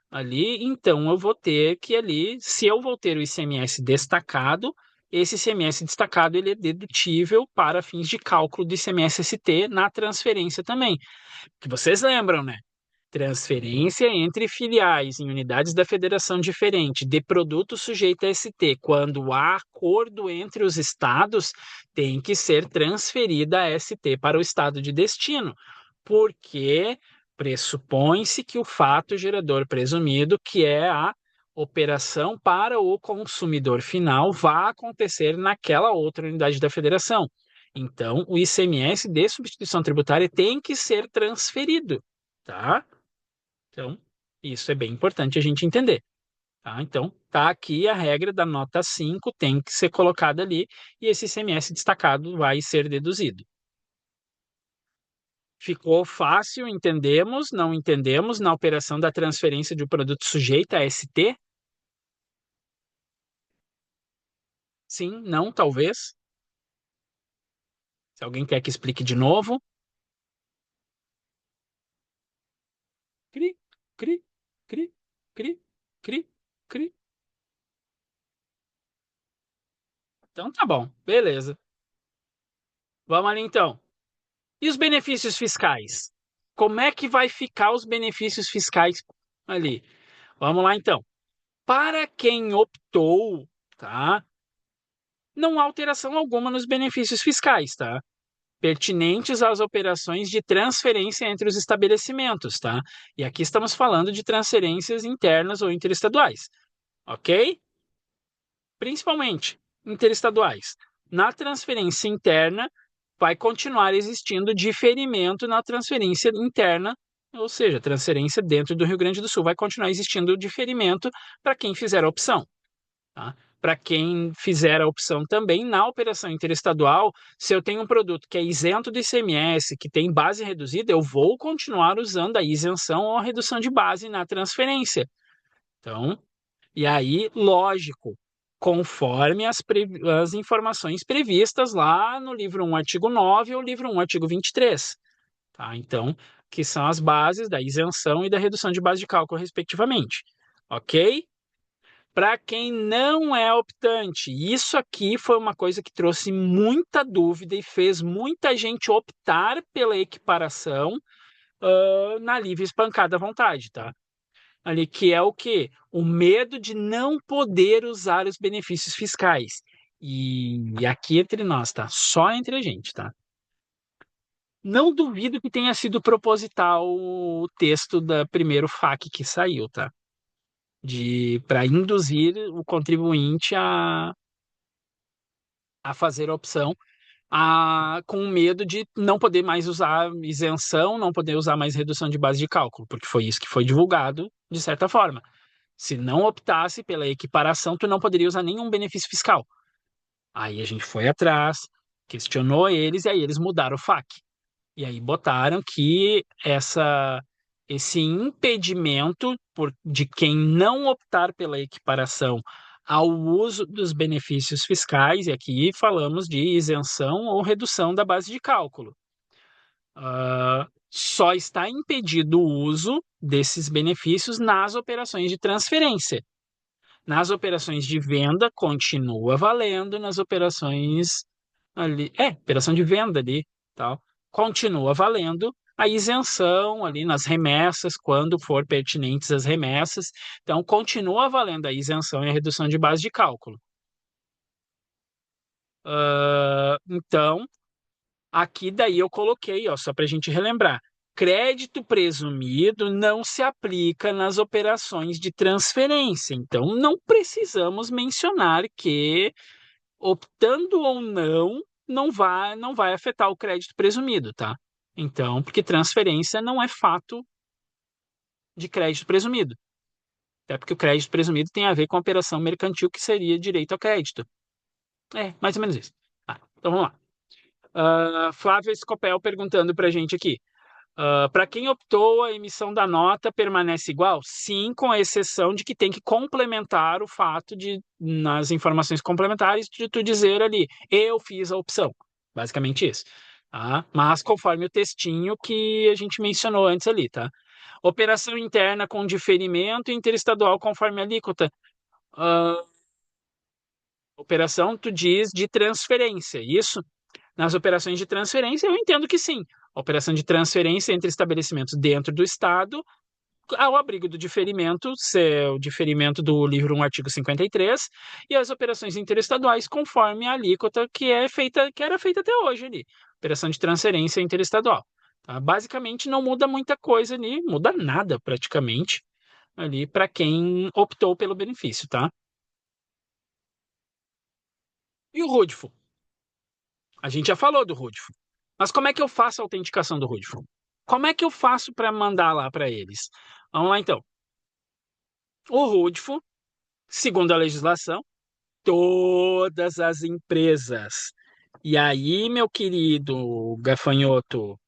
S1: ali, então eu vou ter que ali, se eu vou ter o ICMS destacado, esse ICMS destacado ele é dedutível para fins de cálculo do ICMS-ST na transferência também. Que vocês lembram, né? Transferência entre filiais em unidades da federação diferente de produto sujeito a ST, quando há acordo entre os estados, tem que ser transferida a ST para o estado de destino, porque pressupõe-se que o fato gerador presumido, que é a operação para o consumidor final, vá acontecer naquela outra unidade da federação. Então, o ICMS de substituição tributária tem que ser transferido, tá? Então, isso é bem importante a gente entender, tá? Então, tá aqui a regra da nota 5 tem que ser colocada ali e esse ICMS destacado vai ser deduzido. Ficou fácil, entendemos, não entendemos na operação da transferência de um produto sujeito a ST? Sim, não, talvez. Se alguém quer que explique de novo. Cri, cri, cri, cri, cri, cri. Então tá bom, beleza. Vamos ali então. E os benefícios fiscais? Como é que vai ficar os benefícios fiscais ali? Vamos lá então. Para quem optou, tá? Não há alteração alguma nos benefícios fiscais, tá? Pertinentes às operações de transferência entre os estabelecimentos, tá? E aqui estamos falando de transferências internas ou interestaduais, ok? Principalmente interestaduais. Na transferência interna, vai continuar existindo diferimento na transferência interna, ou seja, transferência dentro do Rio Grande do Sul, vai continuar existindo diferimento para quem fizer a opção. Tá? Para quem fizer a opção também, na operação interestadual, se eu tenho um produto que é isento do ICMS, que tem base reduzida, eu vou continuar usando a isenção ou a redução de base na transferência. Então, e aí, lógico, conforme as informações previstas lá no livro 1, artigo 9 ou livro 1, artigo 23. Tá? Então, que são as bases da isenção e da redução de base de cálculo, respectivamente. Ok? Para quem não é optante, isso aqui foi uma coisa que trouxe muita dúvida e fez muita gente optar pela equiparação na livre espancada à vontade, tá? Ali, que é o quê? O medo de não poder usar os benefícios fiscais. E aqui entre nós, tá? Só entre a gente, tá? Não duvido que tenha sido proposital o texto da primeiro FAQ que saiu, tá? De para induzir o contribuinte a fazer a opção com medo de não poder mais usar isenção, não poder usar mais redução de base de cálculo, porque foi isso que foi divulgado de certa forma. Se não optasse pela equiparação, tu não poderia usar nenhum benefício fiscal. Aí a gente foi atrás, questionou eles e aí eles mudaram o FAQ. E aí botaram que esse impedimento de quem não optar pela equiparação ao uso dos benefícios fiscais, e aqui falamos de isenção ou redução da base de cálculo, só está impedido o uso desses benefícios nas operações de transferência. Nas operações de venda, continua valendo, nas operações ali, operação de venda ali, tal, continua valendo a isenção ali nas remessas, quando for pertinentes as remessas. Então, continua valendo a isenção e a redução de base de cálculo. Então, aqui daí eu coloquei, ó, só para a gente relembrar. Crédito presumido não se aplica nas operações de transferência. Então, não precisamos mencionar que, optando ou não vai afetar o crédito presumido, tá? Então, porque transferência não é fato de crédito presumido. Até porque o crédito presumido tem a ver com a operação mercantil que seria direito ao crédito. É, mais ou menos isso. Então vamos lá. Flávio Escopel perguntando para a gente aqui. Para quem optou, a emissão da nota permanece igual? Sim, com a exceção de que tem que complementar o fato de, nas informações complementares, de tu dizer ali, eu fiz a opção. Basicamente isso. Tá? Mas conforme o textinho que a gente mencionou antes ali, tá? Operação interna com diferimento interestadual conforme a alíquota. Operação, tu diz de transferência, isso? Nas operações de transferência, eu entendo que sim. Operação de transferência entre estabelecimentos dentro do Estado ao abrigo do diferimento, o diferimento do livro 1, artigo 53, e as operações interestaduais conforme a alíquota que é feita, que era feita até hoje ali. Operação de transferência interestadual. Tá? Basicamente não muda muita coisa ali, muda nada praticamente ali para quem optou pelo benefício, tá? E o Rudifo? A gente já falou do Rudifo. Mas como é que eu faço a autenticação do Rudifo? Como é que eu faço para mandar lá para eles? Vamos lá então. O Rudifo, segundo a legislação, todas as empresas. E aí, meu querido gafanhoto, o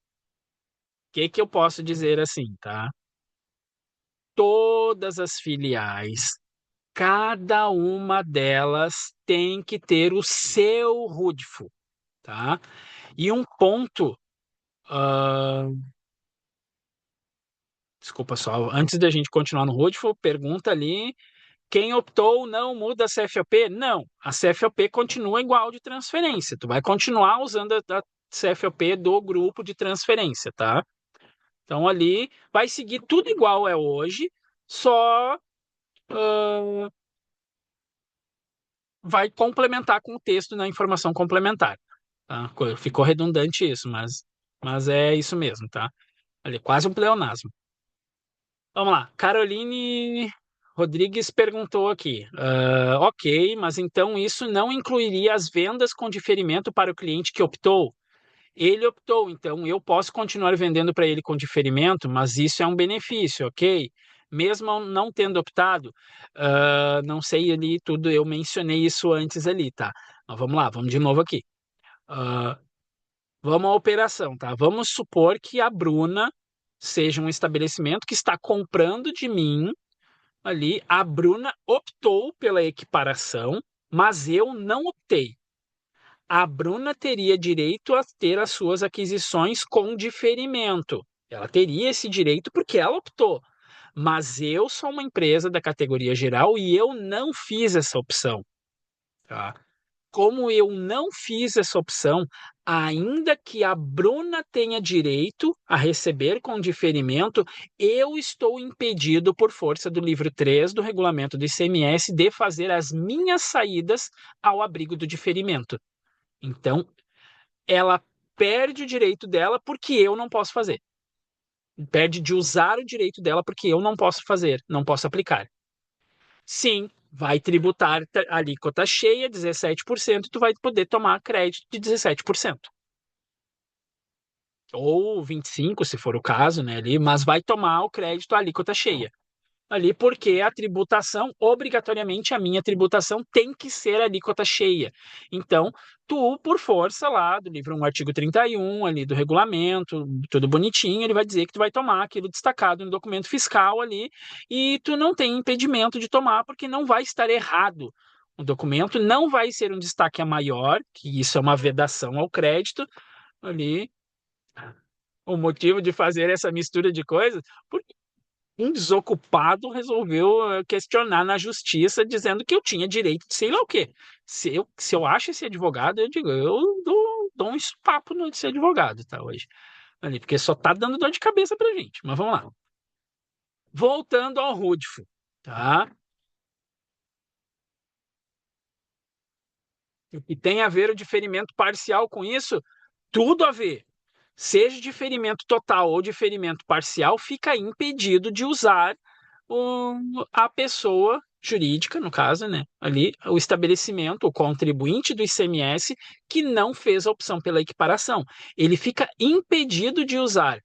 S1: que eu posso dizer assim, tá? Todas as filiais, cada uma delas tem que ter o seu RUDFO, tá? E um ponto, ah, desculpa só, antes da gente continuar no RUDFO, pergunta ali. Quem optou não muda a CFOP? Não, a CFOP continua igual de transferência. Tu vai continuar usando a CFOP do grupo de transferência, tá? Então ali vai seguir tudo igual é hoje, só vai complementar com o texto na informação complementar. Tá? Ficou redundante isso, mas é isso mesmo, tá? Ali, quase um pleonasmo. Vamos lá. Caroline Rodrigues perguntou aqui. Ok, mas então isso não incluiria as vendas com diferimento para o cliente que optou? Ele optou, então eu posso continuar vendendo para ele com diferimento, mas isso é um benefício, ok? Mesmo não tendo optado, não sei ali tudo, eu mencionei isso antes ali, tá? Mas vamos lá, vamos de novo aqui. Ah, vamos à operação, tá? Vamos supor que a Bruna seja um estabelecimento que está comprando de mim ali. A Bruna optou pela equiparação, mas eu não optei. A Bruna teria direito a ter as suas aquisições com diferimento. Ela teria esse direito porque ela optou. Mas eu sou uma empresa da categoria geral e eu não fiz essa opção. Tá? Como eu não fiz essa opção, ainda que a Bruna tenha direito a receber com diferimento, eu estou impedido, por força do livro 3 do regulamento do ICMS, de fazer as minhas saídas ao abrigo do diferimento. Então, ela perde o direito dela porque eu não posso fazer. Perde de usar o direito dela porque eu não posso fazer, não posso aplicar. Sim, vai tributar a alíquota cheia, 17%, e tu vai poder tomar crédito de 17%. Ou 25%, se for o caso, né, ali, mas vai tomar o crédito a alíquota cheia. Ali, porque a tributação, obrigatoriamente, a minha tributação tem que ser a alíquota cheia. Então, tu, por força lá do livro 1, artigo 31, ali do regulamento, tudo bonitinho, ele vai dizer que tu vai tomar aquilo destacado no documento fiscal ali, e tu não tem impedimento de tomar, porque não vai estar errado. O documento não vai ser um destaque a maior, que isso é uma vedação ao crédito, ali, o motivo de fazer essa mistura de coisas, porque um desocupado resolveu questionar na justiça, dizendo que eu tinha direito de sei lá o quê. Se eu acho esse advogado, eu digo, eu dou um papo no de ser advogado, tá, hoje. Ali, porque só tá dando dor de cabeça pra gente. Mas vamos lá. Voltando ao Rudifo, tá? E tem a ver o diferimento parcial com isso? Tudo a ver. Seja diferimento total ou diferimento parcial, fica impedido de usar a pessoa jurídica, no caso, né, ali, o estabelecimento, o contribuinte do ICMS, que não fez a opção pela equiparação. Ele fica impedido de usar.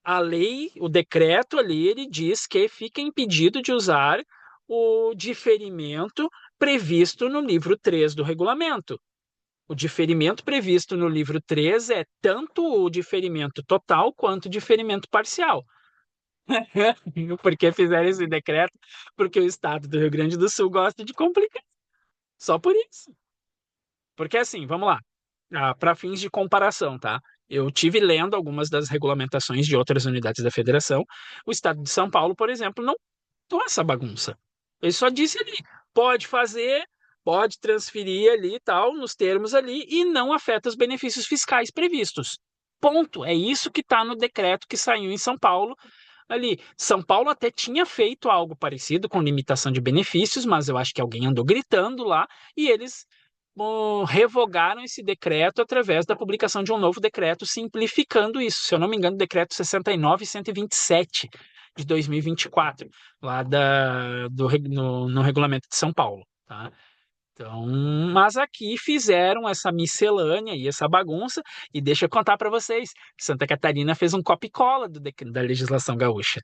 S1: A lei, o decreto ali, ele diz que fica impedido de usar o diferimento previsto no livro 3 do regulamento. O diferimento previsto no livro 3 é tanto o diferimento total quanto o diferimento parcial. Por que fizeram esse decreto? Porque o estado do Rio Grande do Sul gosta de complicar. Só por isso. Porque assim, vamos lá. Para fins de comparação, tá? Eu tive lendo algumas das regulamentações de outras unidades da federação. O estado de São Paulo, por exemplo, não botou essa bagunça. Ele só disse ali, pode fazer, pode transferir ali e tal, nos termos ali, e não afeta os benefícios fiscais previstos. Ponto. É isso que está no decreto que saiu em São Paulo ali. São Paulo até tinha feito algo parecido com limitação de benefícios, mas eu acho que alguém andou gritando lá e eles revogaram esse decreto através da publicação de um novo decreto simplificando isso. Se eu não me engano, decreto 69.127 de 2024, lá no regulamento de São Paulo, tá? Então, mas aqui fizeram essa miscelânea e essa bagunça, e deixa eu contar para vocês, Santa Catarina fez um copia e cola da legislação gaúcha.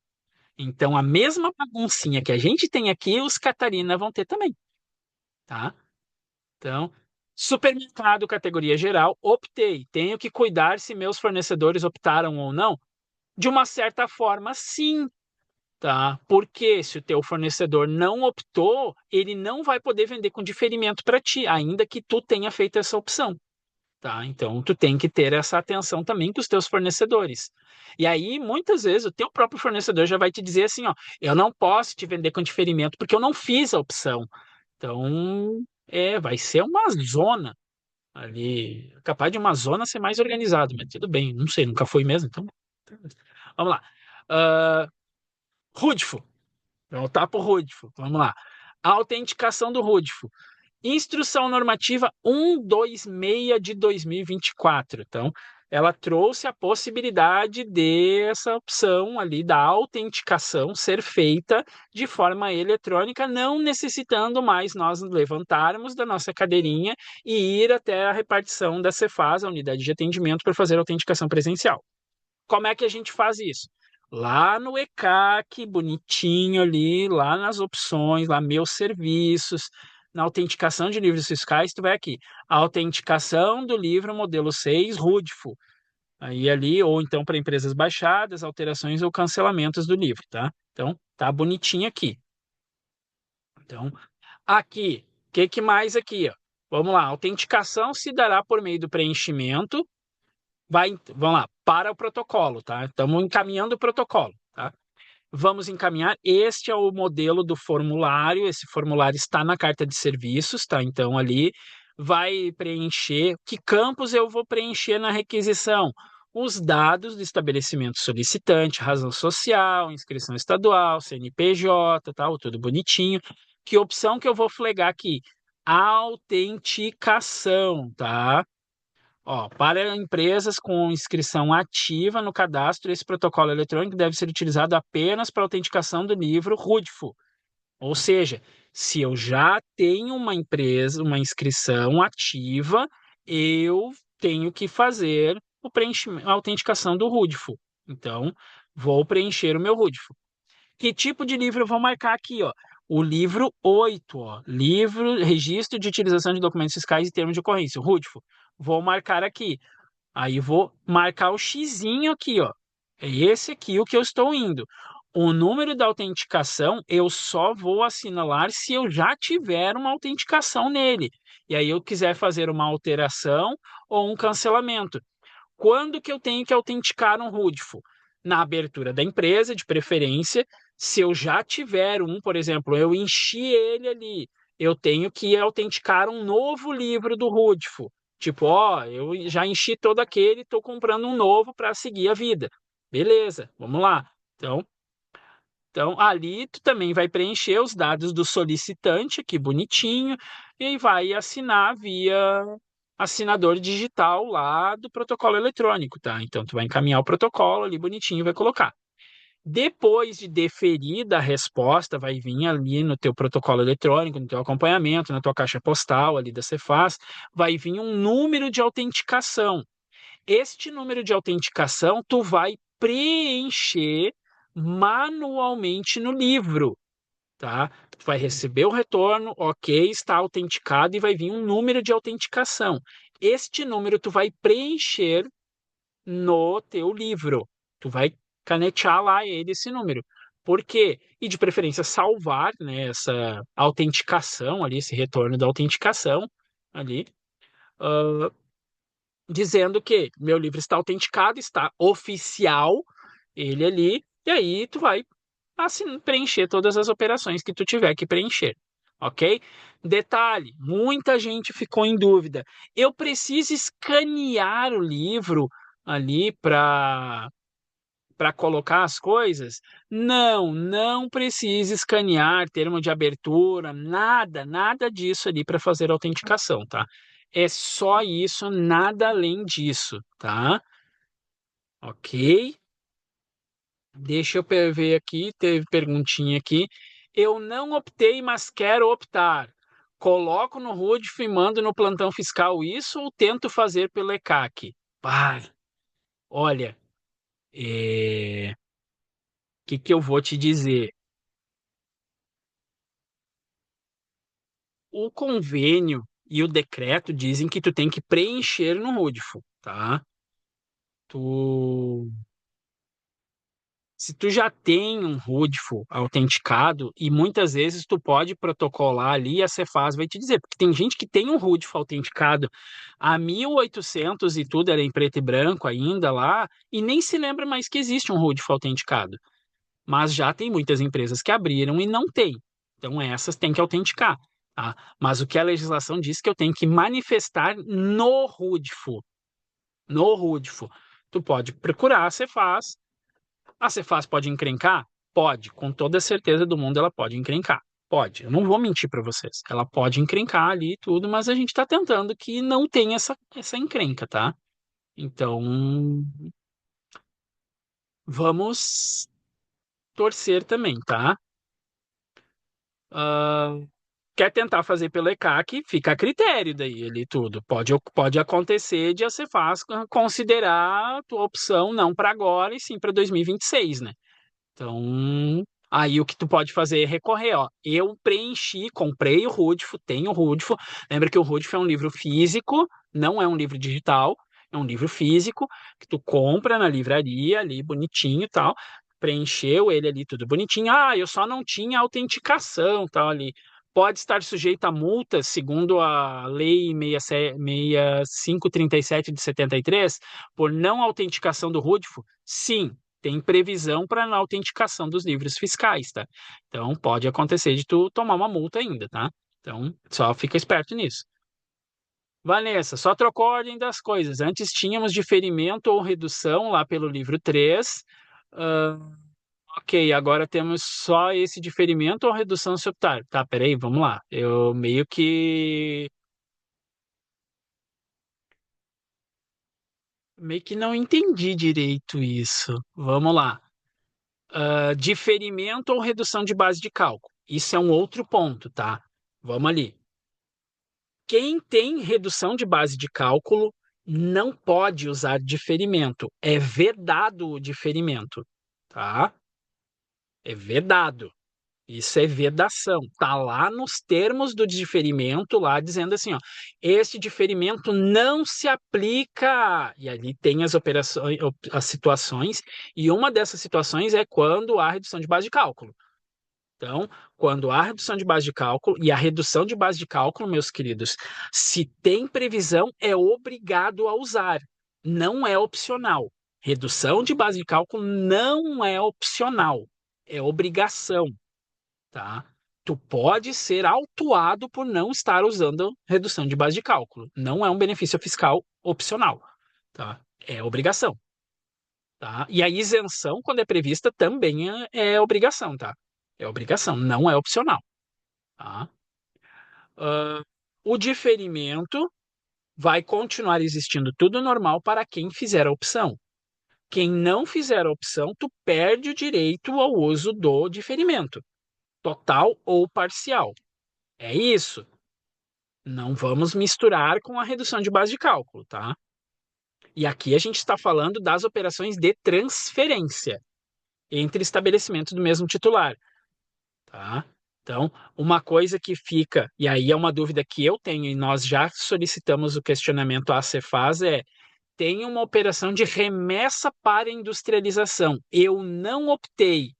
S1: Então, a mesma baguncinha que a gente tem aqui, os Catarina vão ter também, tá? Então, supermercado categoria geral, optei. Tenho que cuidar se meus fornecedores optaram ou não? De uma certa forma, sim, tá? Porque se o teu fornecedor não optou, ele não vai poder vender com diferimento para ti, ainda que tu tenha feito essa opção, tá? Então, tu tem que ter essa atenção também com os teus fornecedores. E aí, muitas vezes, o teu próprio fornecedor já vai te dizer assim, ó, eu não posso te vender com diferimento porque eu não fiz a opção. Então, vai ser uma zona ali, capaz de uma zona ser mais organizado, mas tudo bem, não sei, nunca fui mesmo, então. Vamos lá. Rudifo, voltar para o Rudifo, vamos lá. A autenticação do Rudifo. Instrução normativa 126 de 2024. Então, ela trouxe a possibilidade dessa opção ali da autenticação ser feita de forma eletrônica, não necessitando mais nós levantarmos da nossa cadeirinha e ir até a repartição da Cefaz, a unidade de atendimento, para fazer a autenticação presencial. Como é que a gente faz isso? Lá no ECAC, bonitinho ali, lá nas opções, lá meus serviços, na autenticação de livros fiscais, tu vai aqui, autenticação do livro modelo 6, RUDFO. Aí ali, ou então para empresas baixadas, alterações ou cancelamentos do livro, tá? Então, tá bonitinho aqui. Então, aqui, o que mais aqui, ó? Vamos lá, autenticação se dará por meio do preenchimento vamos lá, para o protocolo, tá? Estamos encaminhando o protocolo, tá? Vamos encaminhar. Este é o modelo do formulário. Esse formulário está na carta de serviços, tá? Então ali vai preencher. Que campos eu vou preencher na requisição? Os dados do estabelecimento solicitante, razão social, inscrição estadual, CNPJ, tal, tudo bonitinho. Que opção que eu vou flegar aqui? Autenticação, tá? Ó, para empresas com inscrição ativa no cadastro, esse protocolo eletrônico deve ser utilizado apenas para autenticação do livro RUDFO. Ou seja, se eu já tenho uma empresa, uma inscrição ativa, eu tenho que fazer a autenticação do RUDFO. Então, vou preencher o meu RUDFO. Que tipo de livro eu vou marcar aqui, ó? O livro 8, ó, livro Registro de Utilização de Documentos Fiscais e Termos de Ocorrência, o RUDFO. Vou marcar aqui. Aí vou marcar o xizinho aqui, ó. É esse aqui o que eu estou indo. O número da autenticação eu só vou assinalar se eu já tiver uma autenticação nele. E aí eu quiser fazer uma alteração ou um cancelamento. Quando que eu tenho que autenticar um RUDFO? Na abertura da empresa, de preferência. Se eu já tiver um, por exemplo, eu enchi ele ali, eu tenho que autenticar um novo livro do RUDFO. Tipo, ó, eu já enchi todo aquele, estou comprando um novo para seguir a vida. Beleza, vamos lá. Então, ali tu também vai preencher os dados do solicitante, aqui bonitinho, e vai assinar via assinador digital lá do protocolo eletrônico, tá? Então, tu vai encaminhar o protocolo ali bonitinho e vai colocar. Depois de deferida a resposta, vai vir ali no teu protocolo eletrônico, no teu acompanhamento, na tua caixa postal ali da Cefaz, vai vir um número de autenticação. Este número de autenticação tu vai preencher manualmente no livro, tá? Tu vai receber o retorno, ok, está autenticado e vai vir um número de autenticação. Este número tu vai preencher no teu livro. Tu vai canetear lá ele, esse número. Por quê? E de preferência salvar, né, essa autenticação ali, esse retorno da autenticação ali, uh, dizendo que meu livro está autenticado, está oficial, ele ali, e aí tu vai preencher todas as operações que tu tiver que preencher. ok? Detalhe, muita gente ficou em dúvida. Eu preciso escanear o livro ali para colocar as coisas? Não, não precisa escanear termo de abertura, nada, nada disso ali para fazer a autenticação, tá? É só isso, nada além disso, tá? Ok? Deixa eu ver aqui, teve perguntinha aqui. Eu não optei, mas quero optar. Coloco no RUDF e mando no plantão fiscal isso ou tento fazer pelo ECAC? Pai, olha, que eu vou te dizer? O convênio e o decreto dizem que tu tem que preencher no RUDIFO, tá? Tu, se tu já tem um RUDIFO autenticado e muitas vezes tu pode protocolar ali e a Cefaz vai te dizer, porque tem gente que tem um RUDIFO autenticado a 1800 e tudo era em preto e branco ainda lá e nem se lembra mais que existe um RUDIFO autenticado. Mas já tem muitas empresas que abriram e não tem. Então essas têm que autenticar, tá? Mas o que a legislação diz que eu tenho que manifestar no RUDIFO, no RUDIFO. Tu pode procurar a Cefaz pode encrencar? Pode, com toda a certeza do mundo ela pode encrencar. Pode, eu não vou mentir para vocês. Ela pode encrencar ali e tudo, mas a gente está tentando que não tenha essa encrenca, tá? Então, vamos torcer também, tá? Ah, quer tentar fazer pelo ECAC, fica a critério daí ali tudo. Pode acontecer de a Cefaz considerar a tua opção não para agora e sim para 2026, né? Então, aí o que tu pode fazer é recorrer, ó. Eu preenchi, comprei o Rudifo, tenho o Rudifo. Lembra que o Rudifo é um livro físico, não é um livro digital, é um livro físico que tu compra na livraria ali bonitinho e tal. Preencheu ele ali tudo bonitinho. Ah, eu só não tinha autenticação, tal ali. Pode estar sujeito a multas, segundo a Lei 6537 de 73, por não autenticação do Rudifo? Sim, tem previsão para a autenticação dos livros fiscais, tá? Então pode acontecer de tu tomar uma multa ainda, tá? Então só fica esperto nisso. Vanessa, só trocou a ordem das coisas. Antes tínhamos diferimento ou redução lá pelo livro 3. Ah, ok, agora temos só esse diferimento ou redução se optar. Tá, peraí, vamos lá. Eu meio que não entendi direito isso. Vamos lá. Diferimento ou redução de base de cálculo. Isso é um outro ponto, tá? Vamos ali. Quem tem redução de base de cálculo não pode usar diferimento. É vedado o diferimento, tá? É vedado. Isso é vedação. Tá lá nos termos do diferimento, lá dizendo assim, ó, este diferimento não se aplica. E ali tem as operações, as situações, e uma dessas situações é quando há redução de base de cálculo. Então, quando há redução de base de cálculo, e a redução de base de cálculo, meus queridos, se tem previsão, é obrigado a usar, não é opcional. Redução de base de cálculo não é opcional, é obrigação, tá? Tu pode ser autuado por não estar usando redução de base de cálculo. Não é um benefício fiscal opcional, tá? É obrigação, tá? E a isenção, quando é prevista, também é obrigação, tá? É obrigação, não é opcional, tá? Ah, o diferimento vai continuar existindo tudo normal para quem fizer a opção. Quem não fizer a opção, tu perde o direito ao uso do diferimento, total ou parcial. É isso. Não vamos misturar com a redução de base de cálculo, tá? E aqui a gente está falando das operações de transferência entre estabelecimentos do mesmo titular, tá? Então, uma coisa que fica, e aí é uma dúvida que eu tenho, e nós já solicitamos o questionamento à Cefaz, tem uma operação de remessa para industrialização. Eu não optei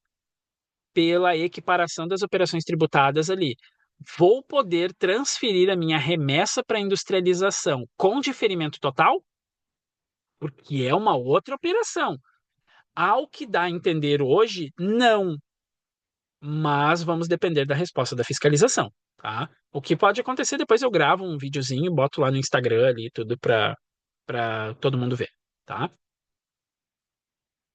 S1: pela equiparação das operações tributadas ali. Vou poder transferir a minha remessa para industrialização com diferimento total? Porque é uma outra operação. Ao que dá a entender hoje, não. mas vamos depender da resposta da fiscalização, tá? O que pode acontecer, depois eu gravo um videozinho, boto lá no Instagram ali, tudo para todo mundo ver, tá?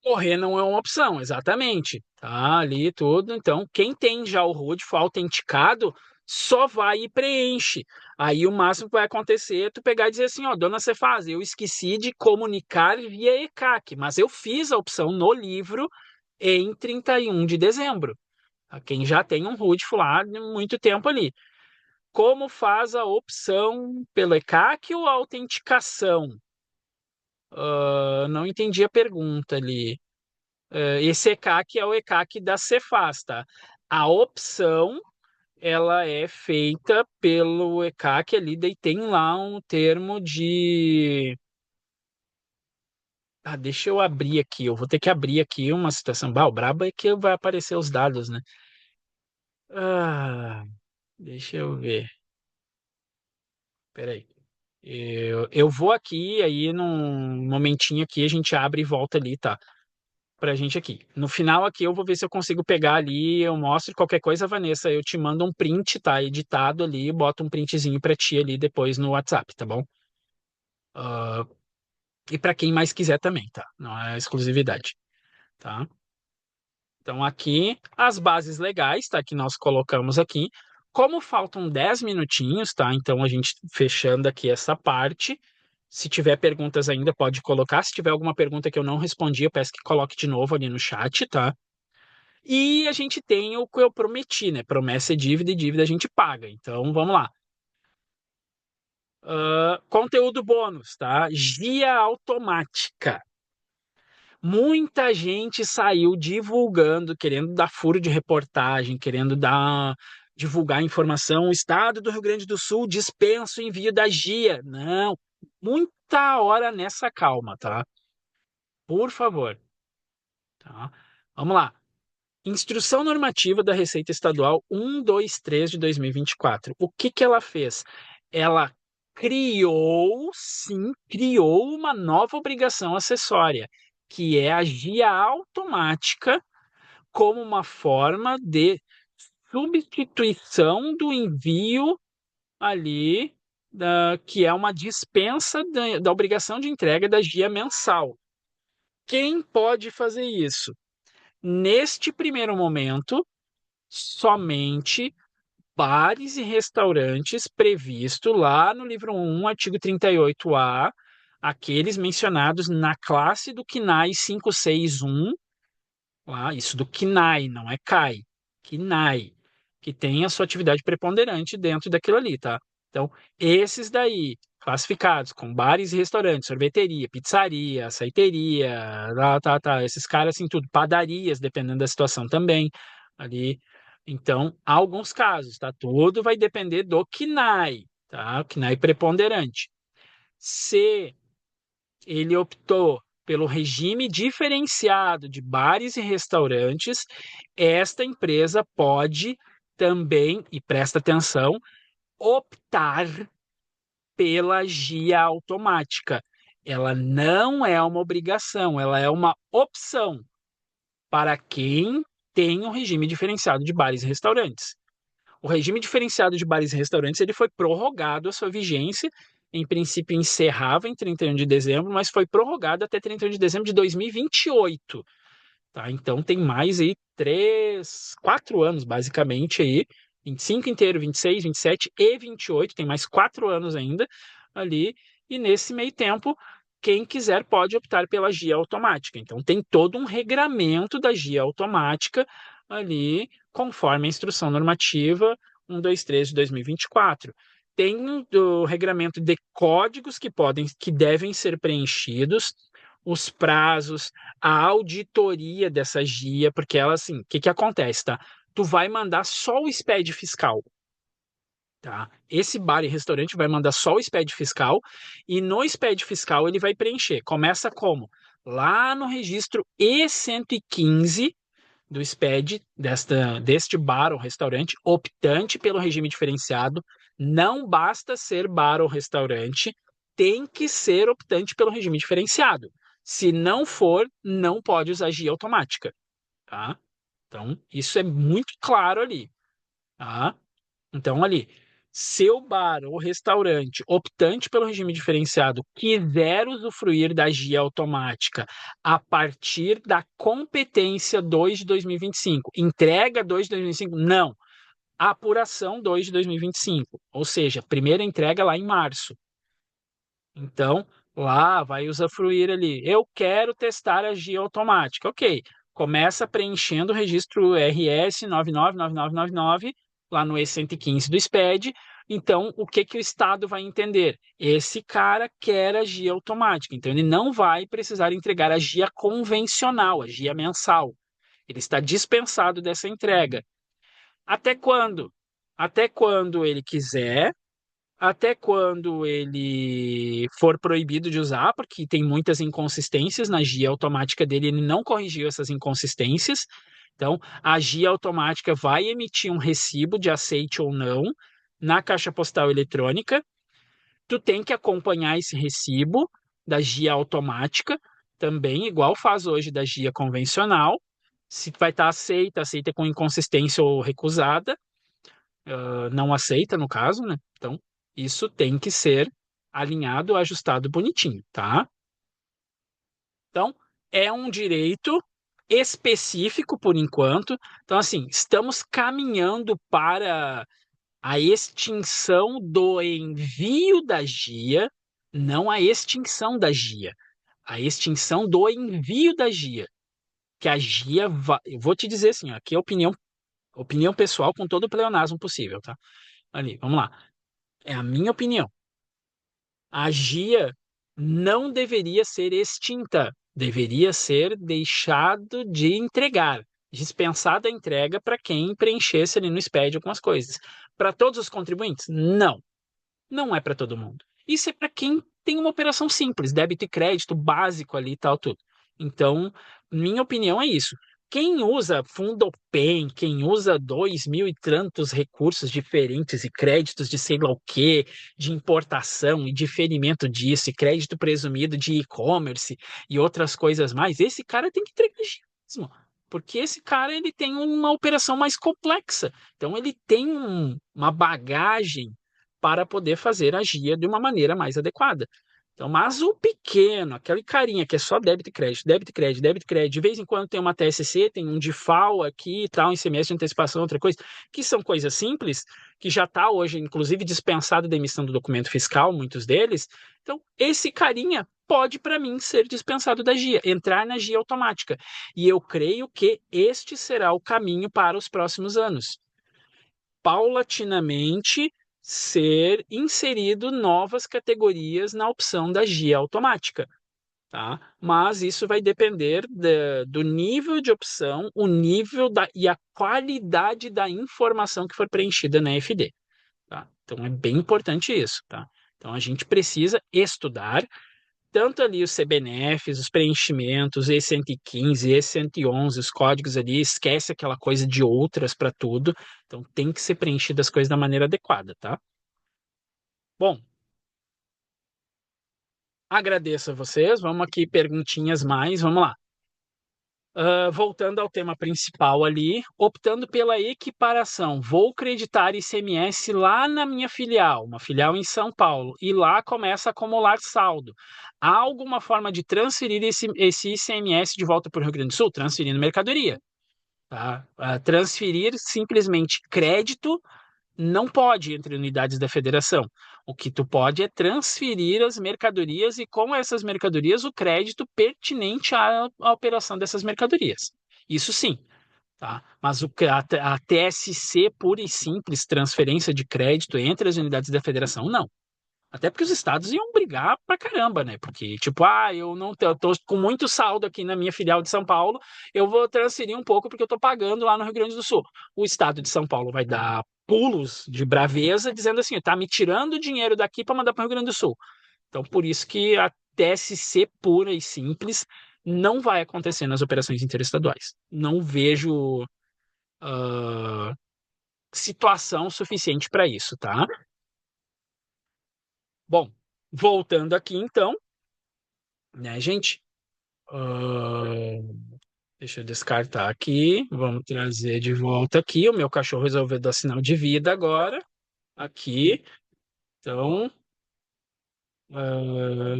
S1: Correr não é uma opção, exatamente. Tá ali tudo. Então, quem tem já o RUD for autenticado, só vai e preenche. Aí o máximo que vai acontecer é tu pegar e dizer assim, ó, dona Cefaz, eu esqueci de comunicar via ECAC, mas eu fiz a opção no livro em 31 de dezembro. Tá? Quem já tem um RUD lá de muito tempo ali. Como faz a opção pelo ECAC ou a autenticação? Não entendi a pergunta ali. Esse ECAC é o ECAC da Cefaz, tá? A opção, ela é feita pelo ECAC ali, daí tem lá um termo de... deixa eu abrir aqui, eu vou ter que abrir aqui uma situação. O brabo é que vai aparecer os dados, né? Ah, deixa eu ver. Peraí. Eu vou aqui, aí num momentinho aqui a gente abre e volta ali, tá? Pra gente aqui. No final aqui eu vou ver se eu consigo pegar ali, eu mostro qualquer coisa, Vanessa, eu te mando um print, tá? Editado ali, boto um printzinho pra ti ali depois no WhatsApp, tá bom? Ah, e pra quem mais quiser também, tá? Não é exclusividade, tá? Então aqui as bases legais, tá? Que nós colocamos aqui. Como faltam 10 minutinhos, tá? Então a gente fechando aqui essa parte. Se tiver perguntas ainda, pode colocar. Se tiver alguma pergunta que eu não respondi, eu peço que coloque de novo ali no chat, tá? E a gente tem o que eu prometi, né? Promessa é dívida e dívida a gente paga. Então vamos lá. Conteúdo bônus, tá? Guia automática. Muita gente saiu divulgando, querendo dar furo de reportagem, querendo divulgar informação. O estado do Rio Grande do Sul dispensa o envio da guia. Não, muita hora nessa calma, tá? Por favor, tá? Vamos lá. Instrução normativa da Receita Estadual 123 de 2024. O que que ela fez? Ela criou, sim, criou uma nova obrigação acessória, que é a guia automática como uma forma de substituição do envio ali, que é uma dispensa da obrigação de entrega da guia mensal. Quem pode fazer isso? Neste primeiro momento, somente bares e restaurantes previsto lá no livro 1, artigo 38A, aqueles mencionados na classe do CNAE 561, lá, isso do CNAE, não é CAI, CNAE, que tem a sua atividade preponderante dentro daquilo ali, tá? Então, esses daí, classificados com bares e restaurantes, sorveteria, pizzaria, açaiteria, esses caras assim tudo, padarias, dependendo da situação também, ali. Então, alguns casos, tá? Tudo vai depender do CNAE, tá? O CNAE preponderante. Se ele optou pelo regime diferenciado de bares e restaurantes, esta empresa pode também, e presta atenção, optar pela guia automática. Ela não é uma obrigação, ela é uma opção para quem tem um regime diferenciado de bares e restaurantes. O regime diferenciado de bares e restaurantes ele foi prorrogado a sua vigência. Em princípio, encerrava em 31 de dezembro, mas foi prorrogado até 31 de dezembro de 2028. Tá? Então tem mais aí 4 anos, basicamente, aí. 25 inteiro, 26, 27 e 28, tem mais 4 anos ainda ali. E nesse meio tempo, quem quiser pode optar pela guia automática. Então tem todo um regramento da guia automática ali, conforme a instrução normativa 123 de 2024. Tem o regramento de códigos que devem ser preenchidos, os prazos, a auditoria dessa guia, porque ela, assim, o que que acontece, tá? Tu vai mandar só o SPED fiscal, tá? Esse bar e restaurante vai mandar só o SPED fiscal e no SPED fiscal ele vai preencher. Começa como? Lá no registro E115 do SPED deste bar ou restaurante, optante pelo regime diferenciado, não basta ser bar ou restaurante, tem que ser optante pelo regime diferenciado. Se não for, não pode usar guia automática, tá? Então, isso é muito claro ali, tá? Então, ali, se o bar ou restaurante optante pelo regime diferenciado quiser usufruir da guia automática a partir da competência 2 de 2025, entrega 2 de 2025, não, apuração 2 de 2025, ou seja, primeira entrega lá em março. Então, lá vai usufruir ali. Eu quero testar a guia automática. Ok. Começa preenchendo o registro RS 999999 lá no E115 do SPED. Então, o que que o Estado vai entender? Esse cara quer a guia automática. Então, ele não vai precisar entregar a guia convencional, a guia mensal. Ele está dispensado dessa entrega. Até quando? Até quando ele quiser, até quando ele for proibido de usar, porque tem muitas inconsistências na guia automática dele, ele não corrigiu essas inconsistências. Então, a guia automática vai emitir um recibo de aceite ou não na caixa postal eletrônica. Tu tem que acompanhar esse recibo da guia automática, também, igual faz hoje da guia convencional. Se vai estar aceita, aceita com inconsistência ou recusada, não aceita, no caso, né? Então, isso tem que ser alinhado, ajustado bonitinho, tá? Então, é um direito específico por enquanto. Então, assim, estamos caminhando para a extinção do envio da GIA, não a extinção da GIA, a extinção do envio da GIA. Que a GIA vai. Eu vou te dizer assim, ó, aqui é opinião pessoal com todo o pleonasmo possível, tá? Ali, vamos lá. É a minha opinião. A GIA não deveria ser extinta, deveria ser deixado de entregar, dispensada a entrega para quem preenchesse ali no SPED algumas coisas. Para todos os contribuintes? Não, não é para todo mundo. Isso é para quem tem uma operação simples, débito e crédito básico ali e tal, tudo. Então, minha opinião é isso. Quem usa Fundopen, quem usa 2.000 e tantos recursos diferentes e créditos de sei lá o quê, de importação e diferimento disso, e crédito presumido de e-commerce e outras coisas mais, esse cara tem que entregar mesmo. Porque esse cara ele tem uma operação mais complexa. Então ele tem uma bagagem para poder fazer a GIA de uma maneira mais adequada. Então, mas o pequeno, aquele carinha que é só débito e crédito, débito e crédito, débito e crédito, de vez em quando tem uma TSC, tem um DIFAL aqui e tal, um ICMS de antecipação, outra coisa, que são coisas simples, que já está hoje, inclusive, dispensado da emissão do documento fiscal, muitos deles. Então, esse carinha pode, para mim, ser dispensado da GIA, entrar na GIA automática. E eu creio que este será o caminho para os próximos anos. Paulatinamente ser inserido novas categorias na opção da GIA automática, tá? Mas isso vai depender do nível de opção, o nível e a qualidade da informação que for preenchida na FD, tá? Então é bem importante isso, tá? Então a gente precisa estudar tanto ali os CBNFs, os preenchimentos, E115, E111, os códigos ali, esquece aquela coisa de outras para tudo. Então tem que ser preenchido as coisas da maneira adequada, tá? Bom, agradeço a vocês. Vamos aqui, perguntinhas mais, vamos lá. Voltando ao tema principal ali, optando pela equiparação, vou creditar ICMS lá na minha filial, uma filial em São Paulo, e lá começa a acumular saldo. Há alguma forma de transferir esse ICMS de volta para o Rio Grande do Sul? Transferindo mercadoria. Tá? Transferir simplesmente crédito não pode entre unidades da federação. O que tu pode é transferir as mercadorias e com essas mercadorias o crédito pertinente à operação dessas mercadorias. Isso sim, tá? Mas a TSC pura e simples, transferência de crédito entre as unidades da federação, não. Até porque os estados iam brigar pra caramba, né? Porque, tipo, eu não eu tô com muito saldo aqui na minha filial de São Paulo, eu vou transferir um pouco porque eu tô pagando lá no Rio Grande do Sul. O estado de São Paulo vai dar pulos de braveza, dizendo assim, tá me tirando dinheiro daqui para mandar para o Rio Grande do Sul. Então, por isso que a TSC pura e simples não vai acontecer nas operações interestaduais. Não vejo uh, situação suficiente para isso, tá? Bom, voltando aqui então, né, gente? Ah, Deixa eu descartar aqui. Vamos trazer de volta aqui. O meu cachorro resolveu dar sinal de vida agora. Aqui. Então, ah,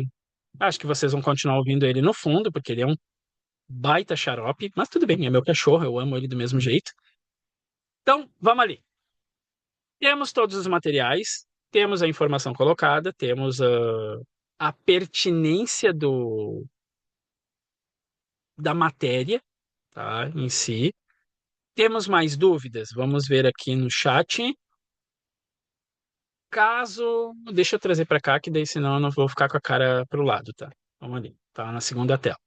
S1: acho que vocês vão continuar ouvindo ele no fundo, porque ele é um baita xarope. Mas tudo bem, é meu cachorro, eu amo ele do mesmo jeito. Então, vamos ali. Temos todos os materiais, temos a informação colocada, temos a pertinência da matéria, tá, em si. Temos mais dúvidas? Vamos ver aqui no chat. Caso. Deixa eu trazer para cá, que daí senão eu não vou ficar com a cara para o lado, tá? Vamos ali, tá na segunda tela.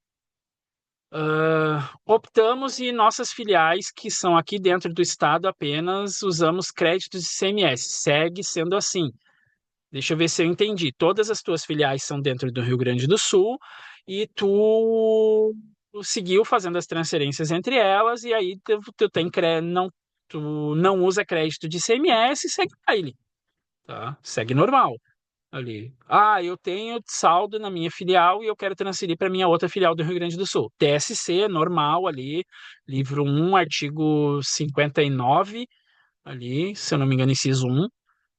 S1: Optamos e nossas filiais, que são aqui dentro do estado, apenas usamos créditos de CMS. Segue sendo assim. Deixa eu ver se eu entendi. Todas as tuas filiais são dentro do Rio Grande do Sul e tu seguiu fazendo as transferências entre elas e aí tu não usa crédito de CMS e segue ele, tá? Segue normal ali. Ah, eu tenho saldo na minha filial e eu quero transferir para minha outra filial do Rio Grande do Sul. TSC normal ali, livro um, artigo 59 ali, se eu não me engano, inciso 1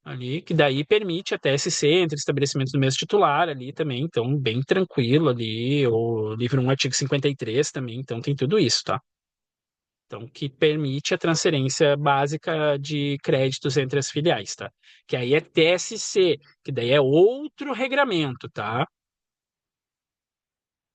S1: ali, que daí permite a TSC entre estabelecimentos do mesmo titular ali também, então bem tranquilo ali, o livro um artigo 53 também, então tem tudo isso, tá? Então, que permite a transferência básica de créditos entre as filiais, tá? Que aí é TSC, que daí é outro regramento, tá?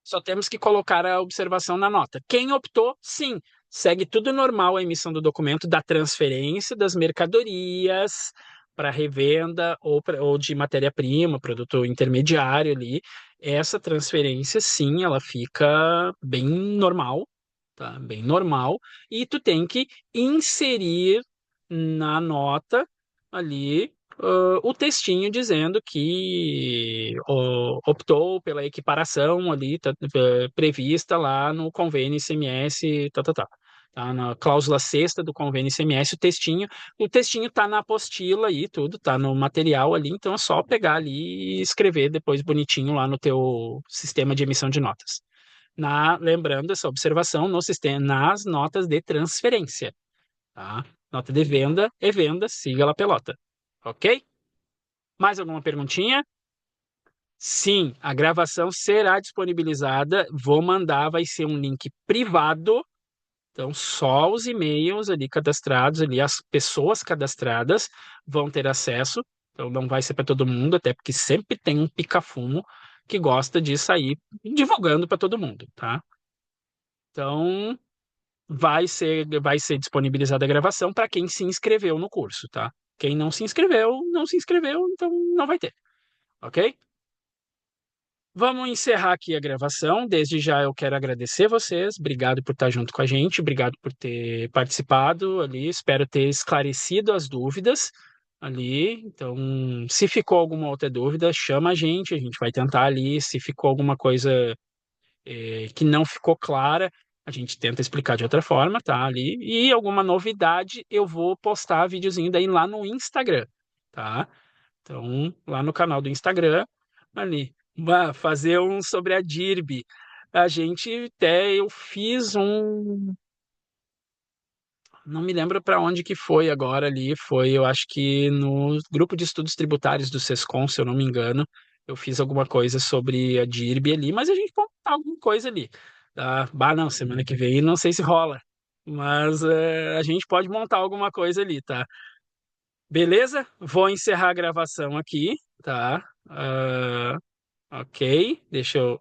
S1: Só temos que colocar a observação na nota. Quem optou, sim, segue tudo normal a emissão do documento da transferência das mercadorias para revenda ou de matéria-prima, produto intermediário ali. Essa transferência, sim, ela fica bem normal, tá? Bem normal. E tu tem que inserir na nota ali o textinho dizendo que optou pela equiparação ali prevista lá no convênio ICMS, tá na cláusula sexta do convênio ICMS, o textinho tá na apostila aí, tudo, tá no material ali, então é só pegar ali e escrever depois bonitinho lá no teu sistema de emissão de notas. Lembrando essa observação no sistema, nas notas de transferência, tá? Nota de venda é venda, siga lá pelota. Ok? Mais alguma perguntinha? Sim, a gravação será disponibilizada. Vou mandar, vai ser um link privado. Então, só os e-mails ali cadastrados, ali, as pessoas cadastradas vão ter acesso. Então, não vai ser para todo mundo, até porque sempre tem um pica-fumo que gosta de sair divulgando para todo mundo, tá? Então, vai ser disponibilizada a gravação para quem se inscreveu no curso, tá? Quem não se inscreveu, não se inscreveu, então não vai ter, ok? Vamos encerrar aqui a gravação. Desde já eu quero agradecer vocês. Obrigado por estar junto com a gente, obrigado por ter participado ali. Espero ter esclarecido as dúvidas ali. Então, se ficou alguma outra dúvida, chama a gente vai tentar ali. Se ficou alguma coisa que não ficou clara, a gente tenta explicar de outra forma, tá? Ali. E alguma novidade, eu vou postar videozinho daí lá no Instagram, tá? Então, lá no canal do Instagram, ali, fazer um sobre a DIRB. Eu fiz não me lembro para onde que foi agora ali, foi, eu acho que no grupo de estudos tributários do Sescom, se eu não me engano, eu fiz alguma coisa sobre a DIRB ali, mas a gente pode botar alguma coisa ali. Tá? Bah, não, semana que vem não sei se rola, mas a gente pode montar alguma coisa ali, tá? Beleza? Vou encerrar a gravação aqui, tá? Ok, deixa eu